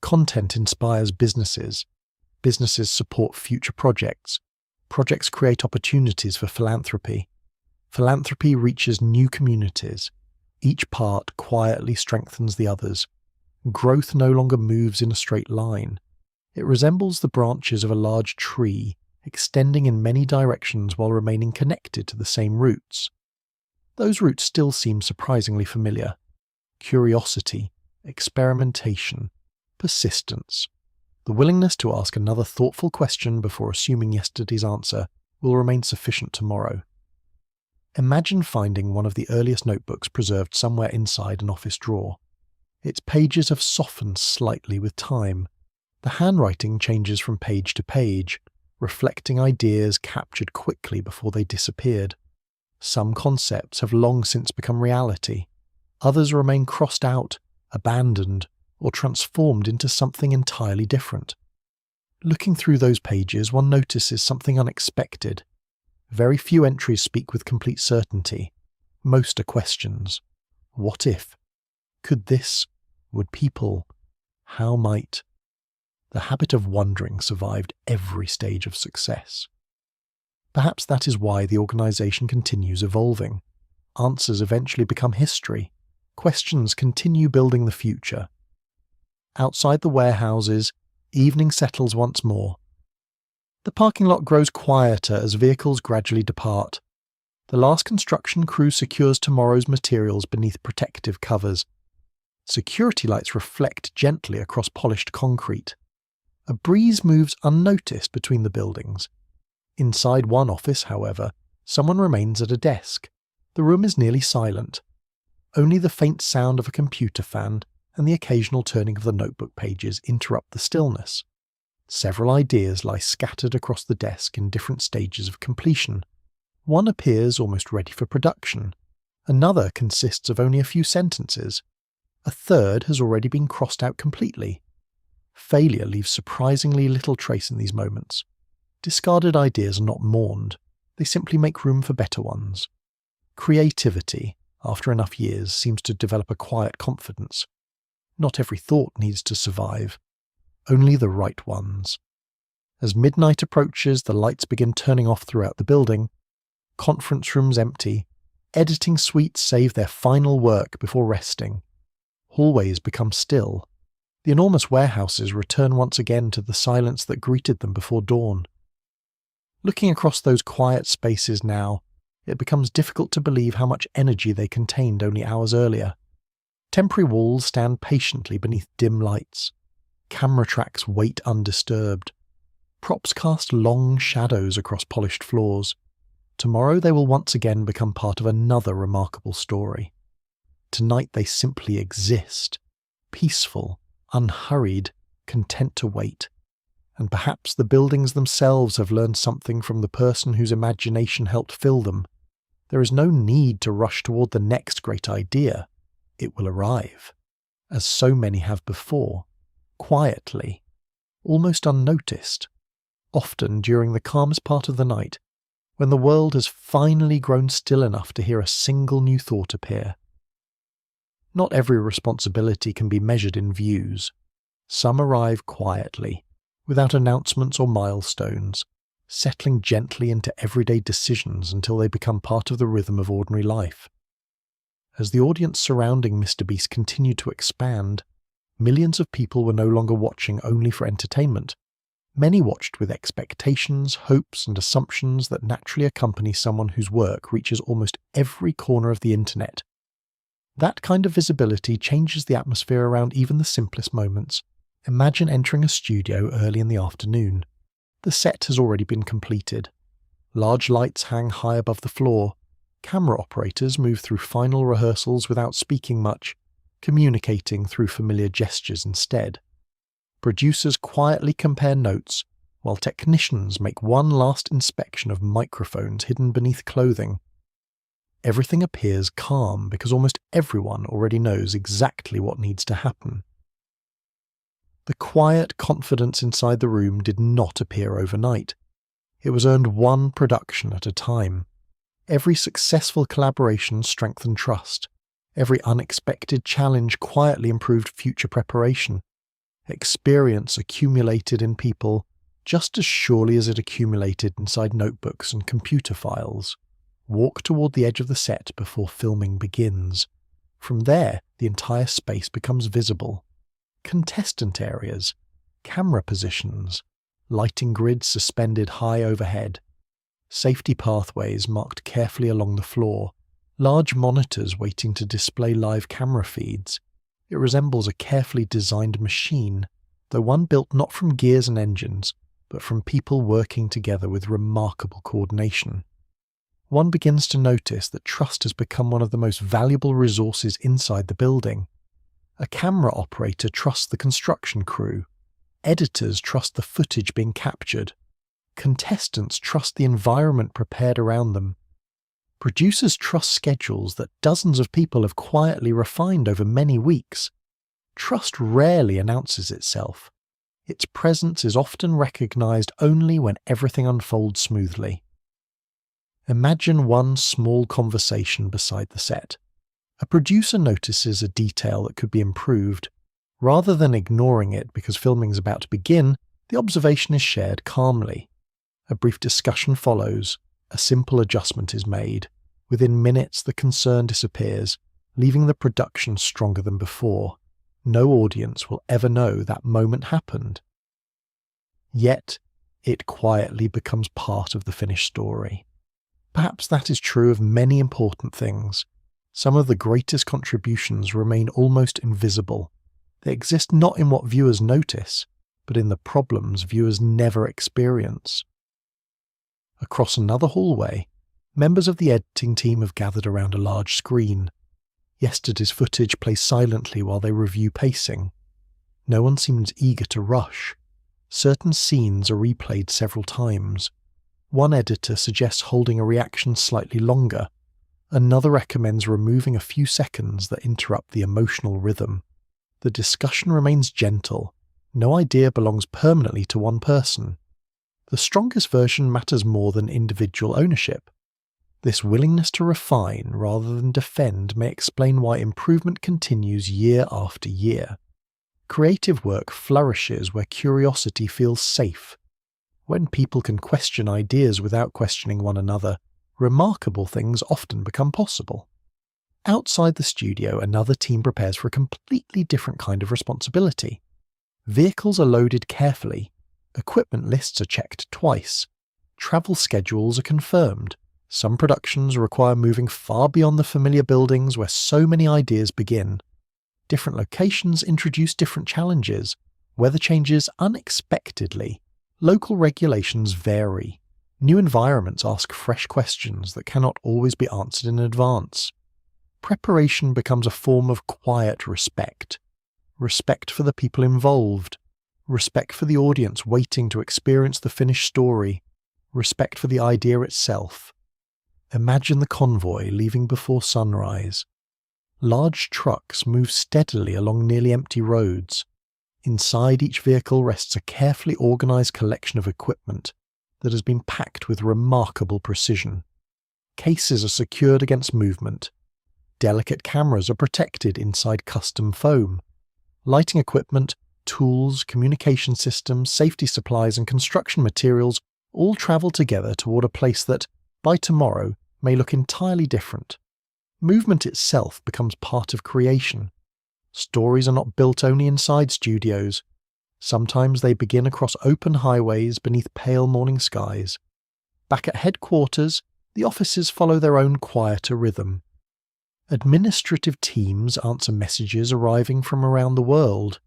Content inspires businesses. Businesses support future projects. Projects create opportunities for philanthropy. Philanthropy reaches new communities. Each part quietly strengthens the others. Growth no longer moves in a straight line. It resembles the branches of a large tree, extending in many directions while remaining connected to the same roots. Those roots still seem surprisingly familiar. Curiosity, experimentation, persistence. The willingness to ask another thoughtful question before assuming yesterday's answer will remain sufficient tomorrow. Imagine finding one of the earliest notebooks preserved somewhere inside an office drawer. Its pages have softened slightly with time. The handwriting changes from page to page, reflecting ideas captured quickly before they disappeared. Some concepts have long since become reality. Others remain crossed out, abandoned, or transformed into something entirely different. Looking through those pages, one notices something unexpected. Very few entries speak with complete certainty. Most are questions. What if? Could this? Would people? How might? The habit of wondering survived every stage of success. Perhaps that is why the organization continues evolving. Answers eventually become history. Questions continue building the future. Outside the warehouses, evening settles once more. The parking lot grows quieter as vehicles gradually depart. The last construction crew secures tomorrow's materials beneath protective covers. Security lights reflect gently across polished concrete. A breeze moves unnoticed between the buildings. Inside one office, however, someone remains at a desk. The room is nearly silent. Only the faint sound of a computer fan and the occasional turning of the notebook pages interrupt the stillness. Several ideas lie scattered across the desk in different stages of completion. One appears almost ready for production. Another consists of only a few sentences. A third has already been crossed out completely. Failure leaves surprisingly little trace in these moments. Discarded ideas are not mourned. They simply make room for better ones. Creativity, after enough years, seems to develop a quiet confidence. Not every thought needs to survive. Only the right ones. As midnight approaches, the lights begin turning off throughout the building. Conference rooms empty. Editing suites save their final work before resting. Hallways become still. The enormous warehouses return once again to the silence that greeted them before dawn. Looking across those quiet spaces now, it becomes difficult to believe how much energy they contained only hours earlier. Temporary walls stand patiently beneath dim lights. Camera tracks wait undisturbed. Props cast long shadows across polished floors. Tomorrow they will once again become part of another remarkable story. Tonight they simply exist, peaceful, unhurried, content to wait. And perhaps the buildings themselves have learned something from the person whose imagination helped fill them. There is no need to rush toward the next great idea. It will arrive, as so many have before, quietly, almost unnoticed, often during the calmest part of the night, when the world has finally grown still enough to hear a single new thought appear. Not every responsibility can be measured in views. Some arrive quietly, without announcements or milestones, settling gently into everyday decisions until they become part of the rhythm of ordinary life. As the audience surrounding MrBeast continued to expand, millions of people were no longer watching only for entertainment. Many watched with expectations, hopes, and assumptions that naturally accompany someone whose work reaches almost every corner of the internet. That kind of visibility changes the atmosphere around even the simplest moments. Imagine entering a studio early in the afternoon. The set has already been completed. Large lights hang high above the floor. Camera operators move through final rehearsals without speaking much, communicating through familiar gestures instead. Producers quietly compare notes, while technicians make one last inspection of microphones hidden beneath clothing. Everything appears calm because almost everyone already knows exactly what needs to happen. The quiet confidence inside the room did not appear overnight. It was earned one production at a time. Every successful collaboration strengthened trust. Every unexpected challenge quietly improved future preparation. Experience accumulated in people just as surely as it accumulated inside notebooks and computer files. Walk toward the edge of the set before filming begins. From there, the entire space becomes visible. Contestant areas, camera positions, lighting grids suspended high overhead, safety pathways marked carefully along the floor, large monitors waiting to display live camera feeds. It resembles a carefully designed machine, though one built not from gears and engines, but from people working together with remarkable coordination. One begins to notice that trust has become one of the most valuable resources inside the building. A camera operator trusts the construction crew. Editors trust the footage being captured. Contestants trust the environment prepared around them. Producers trust schedules that dozens of people have quietly refined over many weeks. Trust rarely announces itself. Its presence is often recognized only when everything unfolds smoothly. Imagine one small conversation beside the set. A producer notices a detail that could be improved. Rather than ignoring it because filming is about to begin, the observation is shared calmly. A brief discussion follows. A simple adjustment is made. Within minutes, the concern disappears, leaving the production stronger than before. No audience will ever know that moment happened. Yet, it quietly becomes part of the finished story. Perhaps that is true of many important things. Some of the greatest contributions remain almost invisible. They exist not in what viewers notice, but in the problems viewers never experience. Across another hallway, members of the editing team have gathered around a large screen. Yesterday's footage plays silently while they review pacing. No one seems eager to rush. Certain scenes are replayed several times. One editor suggests holding a reaction slightly longer. Another recommends removing a few seconds that interrupt the emotional rhythm. The discussion remains gentle. No idea belongs permanently to one person. The strongest version matters more than individual ownership. This willingness to refine rather than defend may explain why improvement continues year after year. Creative work flourishes where curiosity feels safe. When people can question ideas without questioning one another, remarkable things often become possible. Outside the studio, another team prepares for a completely different kind of responsibility. Vehicles are loaded carefully. Equipment lists are checked twice. Travel schedules are confirmed. Some productions require moving far beyond the familiar buildings where so many ideas begin. Different locations introduce different challenges. Weather changes unexpectedly. Local regulations vary. New environments ask fresh questions that cannot always be answered in advance. Preparation becomes a form of quiet respect. Respect for the people involved. Respect for the audience waiting to experience the finished story. Respect for the idea itself. Imagine the convoy leaving before sunrise. Large trucks move steadily along nearly empty roads. Inside each vehicle rests a carefully organized collection of equipment that has been packed with remarkable precision. Cases are secured against movement. Delicate cameras are protected inside custom foam. Lighting equipment, tools, communication systems, safety supplies, and construction materials all travel together toward a place that, by tomorrow, may look entirely different. Movement itself becomes part of creation. Stories are not built only inside studios. Sometimes they begin across open highways beneath pale morning skies. Back at headquarters, the offices follow their own quieter rhythm. Administrative teams answer messages arriving from around the world.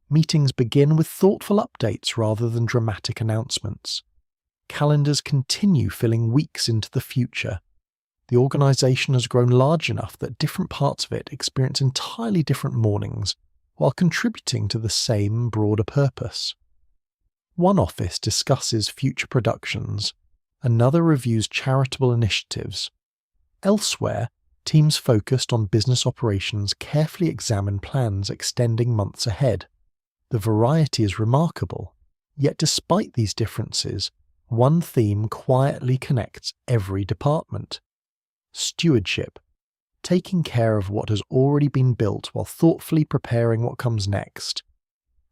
Meetings begin with thoughtful updates rather than dramatic announcements. Calendars continue filling weeks into the future. The organisation has grown large enough that different parts of it experience entirely different mornings, while contributing to the same broader purpose. One office discusses future productions, another reviews charitable initiatives. Elsewhere, teams focused on business operations carefully examine plans extending months ahead. The variety is remarkable, yet despite these differences, one theme quietly connects every department. Stewardship, taking care of what has already been built while thoughtfully preparing what comes next.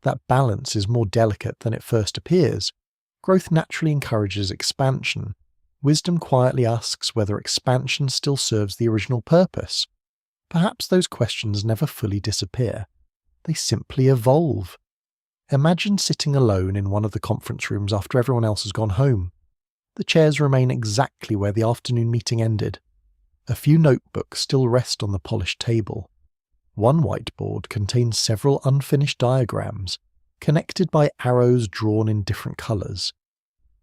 That balance is more delicate than it first appears. Growth naturally encourages expansion. Wisdom quietly asks whether expansion still serves the original purpose. Perhaps those questions never fully disappear. They simply evolve. Imagine sitting alone in one of the conference rooms after everyone else has gone home. The chairs remain exactly where the afternoon meeting ended. A few notebooks still rest on the polished table. One whiteboard contains several unfinished diagrams, connected by arrows drawn in different colours.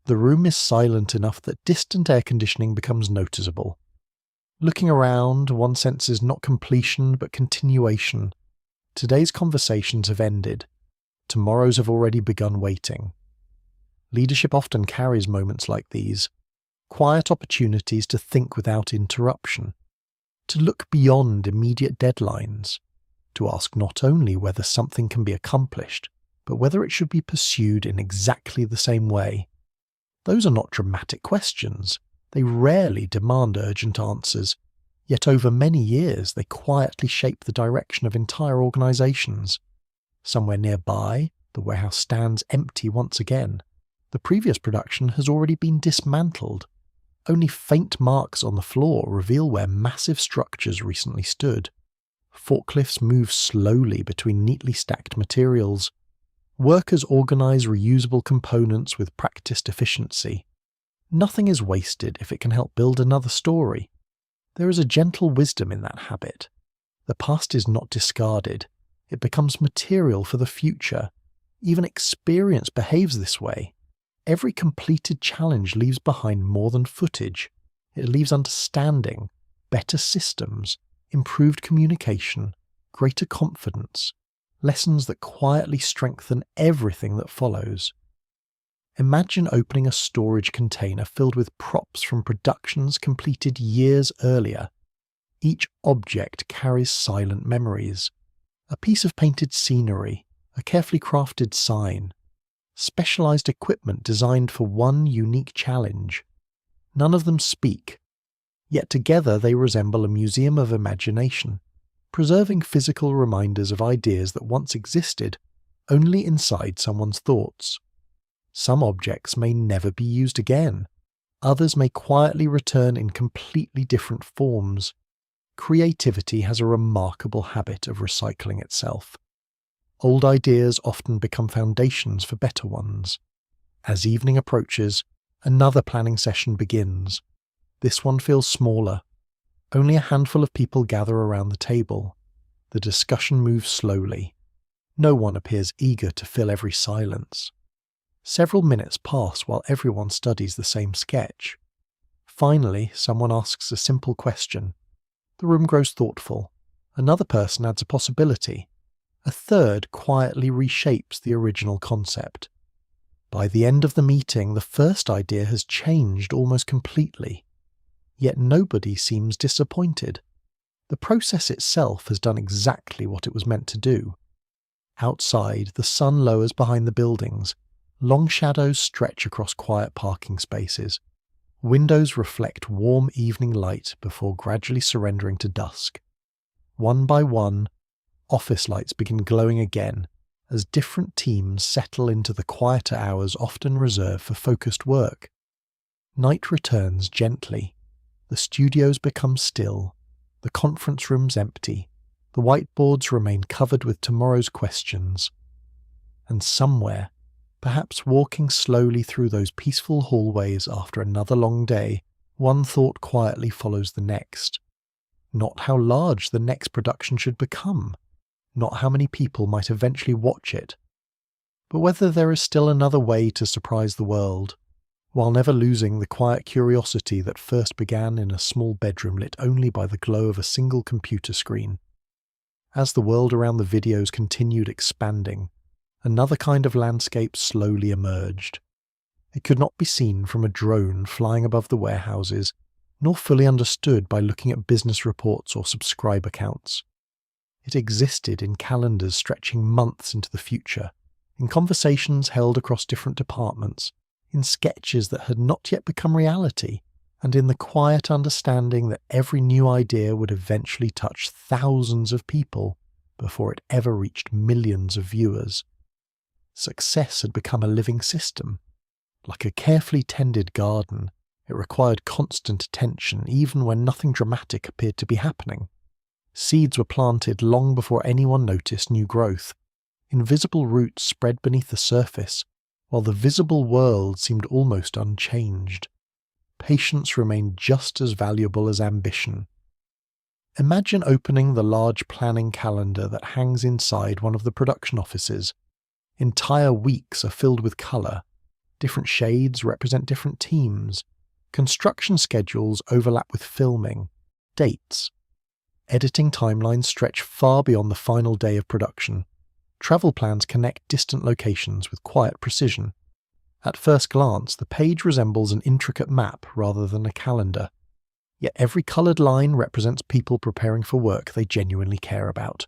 The room is silent enough that distant air conditioning becomes noticeable. Looking around, one senses not completion but continuation. Today's conversations have ended. Tomorrow's have already begun waiting. Leadership often carries moments like these. Quiet opportunities to think without interruption, to look beyond immediate deadlines, to ask not only whether something can be accomplished, but whether it should be pursued in exactly the same way. Those are not dramatic questions. They rarely demand urgent answers, yet over many years they quietly shape the direction of entire organizations. Somewhere nearby, the warehouse stands empty once again. The previous production has already been dismantled. Only faint marks on the floor reveal where massive structures recently stood. Forklifts move slowly between neatly stacked materials. Workers organize reusable components with practiced efficiency. Nothing is wasted if it can help build another story. There is a gentle wisdom in that habit. The past is not discarded. It becomes material for the future. Even experience behaves this way. Every completed challenge leaves behind more than footage. It leaves understanding, better systems, improved communication, greater confidence, lessons that quietly strengthen everything that follows. Imagine opening a storage container filled with props from productions completed years earlier. Each object carries silent memories. A piece of painted scenery, a carefully crafted sign, specialized equipment designed for one unique challenge. None of them speak, yet together they resemble a museum of imagination, preserving physical reminders of ideas that once existed only inside someone's thoughts. Some objects may never be used again. Others may quietly return in completely different forms. Creativity has a remarkable habit of recycling itself. Old ideas often become foundations for better ones. As evening approaches, Another planning session begins. This one feels smaller. Only a handful of people gather around the table. The discussion moves slowly. No one appears eager to fill every silence. Several minutes pass while everyone studies the same sketch. Finally, someone asks a simple question. The room grows thoughtful. Another person adds a possibility. A third quietly reshapes the original concept. By the end of the meeting, the first idea has changed almost completely. Yet nobody seems disappointed. The process itself has done exactly what it was meant to do. Outside, the sun lowers behind the buildings. Long shadows stretch across quiet parking spaces. Windows reflect warm evening light before gradually surrendering to dusk. One by one, office lights begin glowing again as different teams settle into the quieter hours often reserved for focused work. Night returns gently. The studios become still. The conference rooms empty. The whiteboards remain covered with tomorrow's questions. And somewhere, perhaps walking slowly through those peaceful hallways after another long day, one thought quietly follows the next. Not how large the next production should become, not how many people might eventually watch it, but whether there is still another way to surprise the world, while never losing the quiet curiosity that first began in a small bedroom lit only by the glow of a single computer screen. As the world around the videos continued expanding, another kind of landscape slowly emerged. It could not be seen from a drone flying above the warehouses, nor fully understood by looking at business reports or subscriber counts. It existed in calendars stretching months into the future, in conversations held across different departments, in sketches that had not yet become reality, and in the quiet understanding that every new idea would eventually touch thousands of people before it ever reached millions of viewers. Success had become a living system. Like a carefully tended garden, it required constant attention even when nothing dramatic appeared to be happening. Seeds were planted long before anyone noticed new growth. Invisible roots spread beneath the surface, while the visible world seemed almost unchanged. Patience remained just as valuable as ambition. Imagine opening the large planning calendar that hangs inside one of the production offices. Entire weeks are filled with colour. Different shades represent different teams. Construction schedules overlap with filming. Dates. Editing timelines stretch far beyond the final day of production. Travel plans connect distant locations with quiet precision. At first glance, the page resembles an intricate map rather than a calendar. Yet every coloured line represents people preparing for work they genuinely care about.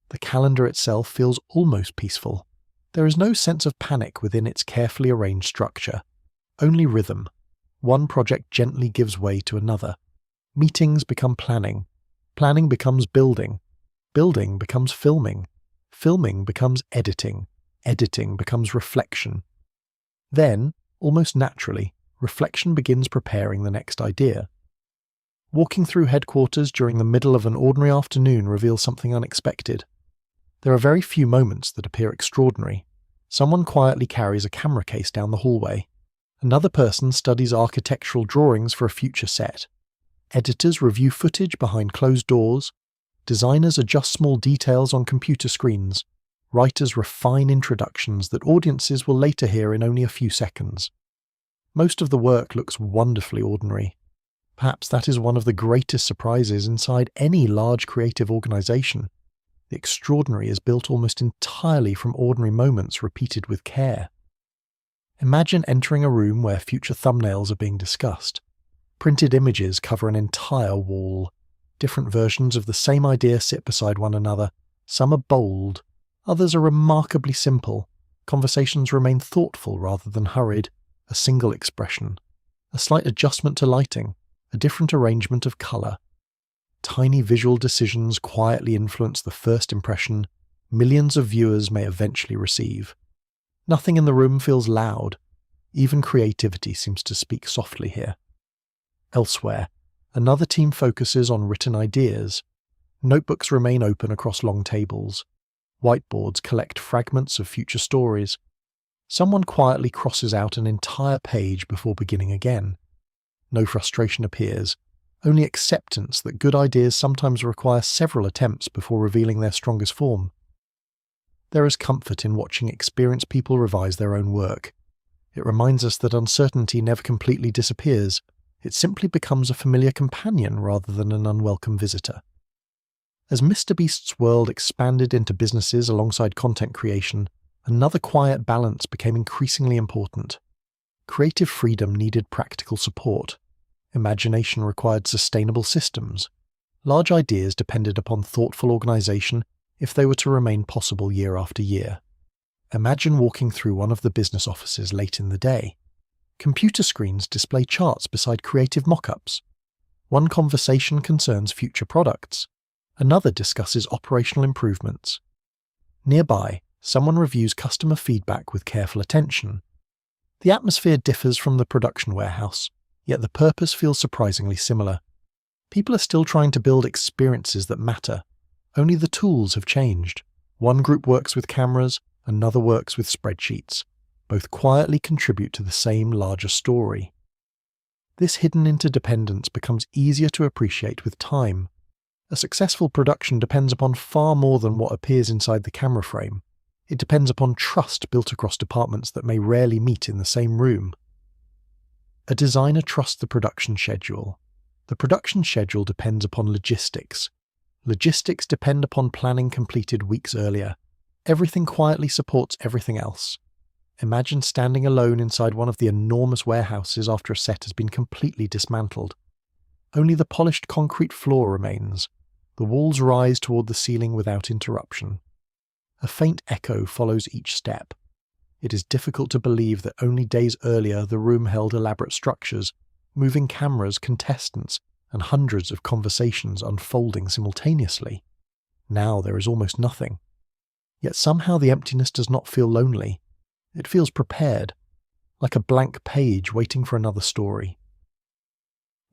The calendar itself feels almost peaceful. There is no sense of panic within its carefully arranged structure. Only rhythm. One project gently gives way to another. Meetings become planning. Planning becomes building. Building becomes filming. Filming becomes editing. Editing becomes reflection. Then, almost naturally, reflection begins preparing the next idea. Walking through headquarters during the middle of an ordinary afternoon reveals something unexpected. There are very few moments that appear extraordinary. Someone quietly carries a camera case down the hallway. Another person studies architectural drawings for a future set. Editors review footage behind closed doors. Designers adjust small details on computer screens. Writers refine introductions that audiences will later hear in only a few seconds. Most of the work looks wonderfully ordinary. Perhaps that is one of the greatest surprises inside any large creative organization. The extraordinary is built almost entirely from ordinary moments repeated with care. Imagine entering a room where future thumbnails are being discussed. Printed images cover an entire wall. Different versions of the same idea sit beside one another. Some are bold. Others are remarkably simple. Conversations remain thoughtful rather than hurried. A single expression. A slight adjustment to lighting. A different arrangement of colour. Tiny visual decisions quietly influence the first impression millions of viewers may eventually receive. Nothing in the room feels loud. Even creativity seems to speak softly here. Elsewhere, another team focuses on written ideas. Notebooks remain open across long tables. Whiteboards collect fragments of future stories. Someone quietly crosses out an entire page before beginning again. No frustration appears, only acceptance that good ideas sometimes require several attempts before revealing their strongest form. There is comfort in watching experienced people revise their own work. It reminds us that uncertainty never completely disappears. It simply becomes a familiar companion rather than an unwelcome visitor. As MrBeast's world expanded into businesses alongside content creation, another quiet balance became increasingly important. Creative freedom needed practical support. Imagination required sustainable systems. Large ideas depended upon thoughtful organization if they were to remain possible year after year. Imagine walking through one of the business offices late in the day. Computer screens display charts beside creative mock-ups. One conversation concerns future products. Another discusses operational improvements. Nearby, someone reviews customer feedback with careful attention. The atmosphere differs from the production warehouse, yet the purpose feels surprisingly similar. People are still trying to build experiences that matter. Only the tools have changed. One group works with cameras, another works with spreadsheets. Both quietly contribute to the same larger story. This hidden interdependence becomes easier to appreciate with time. A successful production depends upon far more than what appears inside the camera frame. It depends upon trust built across departments that may rarely meet in the same room. A designer trusts the production schedule. The production schedule depends upon logistics. Logistics depend upon planning completed weeks earlier. Everything quietly supports everything else. Imagine standing alone inside one of the enormous warehouses after a set has been completely dismantled. Only the polished concrete floor remains. The walls rise toward the ceiling without interruption. A faint echo follows each step. It is difficult to believe that only days earlier the room held elaborate structures, moving cameras, contestants, and hundreds of conversations unfolding simultaneously. Now there is almost nothing. Yet somehow the emptiness does not feel lonely. It feels prepared, like a blank page waiting for another story.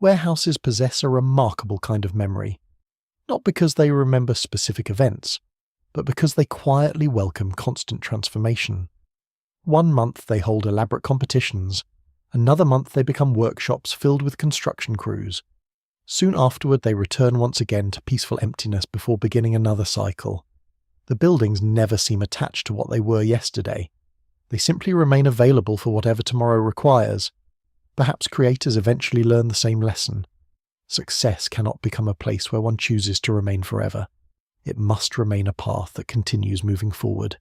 Warehouses possess a remarkable kind of memory, not because they remember specific events, but because they quietly welcome constant transformation. One month they hold elaborate competitions, another month they become workshops filled with construction crews. Soon afterward they return once again to peaceful emptiness before beginning another cycle. The buildings never seem attached to what they were yesterday. They simply remain available for whatever tomorrow requires. Perhaps creators eventually learn the same lesson. Success cannot become a place where one chooses to remain forever. It must remain a path that continues moving forward.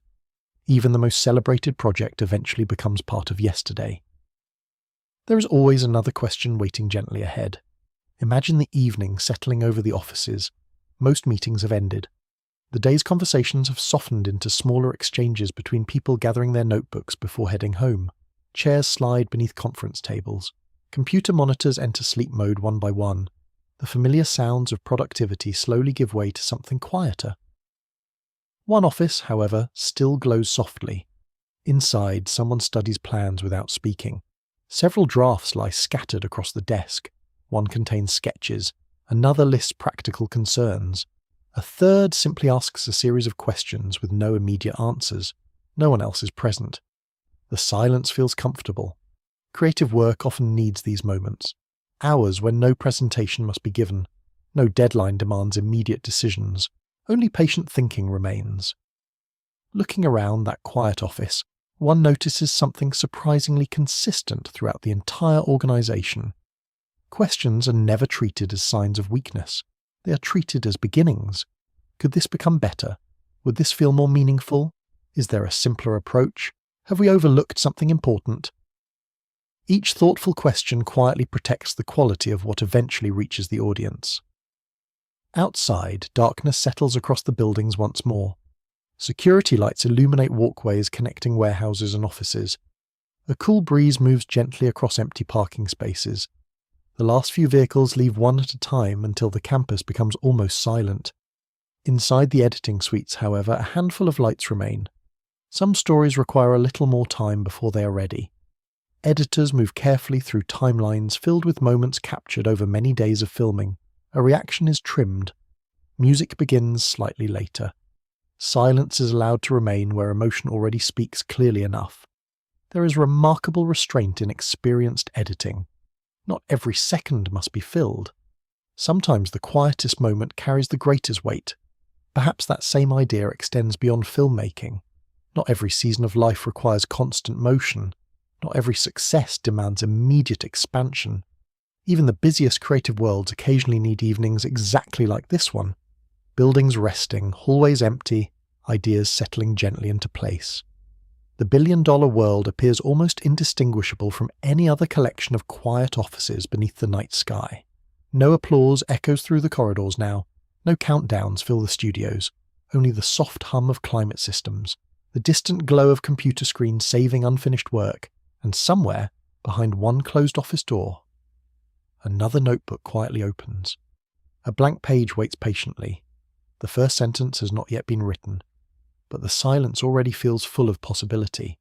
Even the most celebrated project eventually becomes part of yesterday. There is always another question waiting gently ahead. Imagine the evening settling over the offices. Most meetings have ended. The day's conversations have softened into smaller exchanges between people gathering their notebooks before heading home. Chairs slide beneath conference tables. Computer monitors enter sleep mode one by one. The familiar sounds of productivity slowly give way to something quieter. One office, however, still glows softly. Inside, someone studies plans without speaking. Several drafts lie scattered across the desk. One contains sketches, another lists practical concerns. A third simply asks a series of questions with no immediate answers. No one else is present. The silence feels comfortable. Creative work often needs these moments. Hours when no presentation must be given. No deadline demands immediate decisions. Only patient thinking remains. Looking around that quiet office, one notices something surprisingly consistent throughout the entire organization. Questions are never treated as signs of weakness. They are treated as beginnings. Could this become better? Would this feel more meaningful? Is there a simpler approach? Have we overlooked something important? Each thoughtful question quietly protects the quality of what eventually reaches the audience. Outside, darkness settles across the buildings once more. Security lights illuminate walkways connecting warehouses and offices. A cool breeze moves gently across empty parking spaces. The last few vehicles leave one at a time until the campus becomes almost silent. Inside the editing suites, however, a handful of lights remain. Some stories require a little more time before they are ready. Editors move carefully through timelines filled with moments captured over many days of filming. A reaction is trimmed. Music begins slightly later. Silence is allowed to remain where emotion already speaks clearly enough. There is remarkable restraint in experienced editing. Not every second must be filled. Sometimes the quietest moment carries the greatest weight. Perhaps that same idea extends beyond filmmaking. Not every season of life requires constant motion. Not every success demands immediate expansion. Even the busiest creative worlds occasionally need evenings exactly like this one. Buildings resting, hallways empty, ideas settling gently into place. The billion-dollar world appears almost indistinguishable from any other collection of quiet offices beneath the night sky. No applause echoes through the corridors now. No countdowns fill the studios. Only the soft hum of climate systems, the distant glow of computer screens saving unfinished work, and somewhere, behind one closed office door, another notebook quietly opens. A blank page waits patiently. The first sentence has not yet been written, but the silence already feels full of possibility.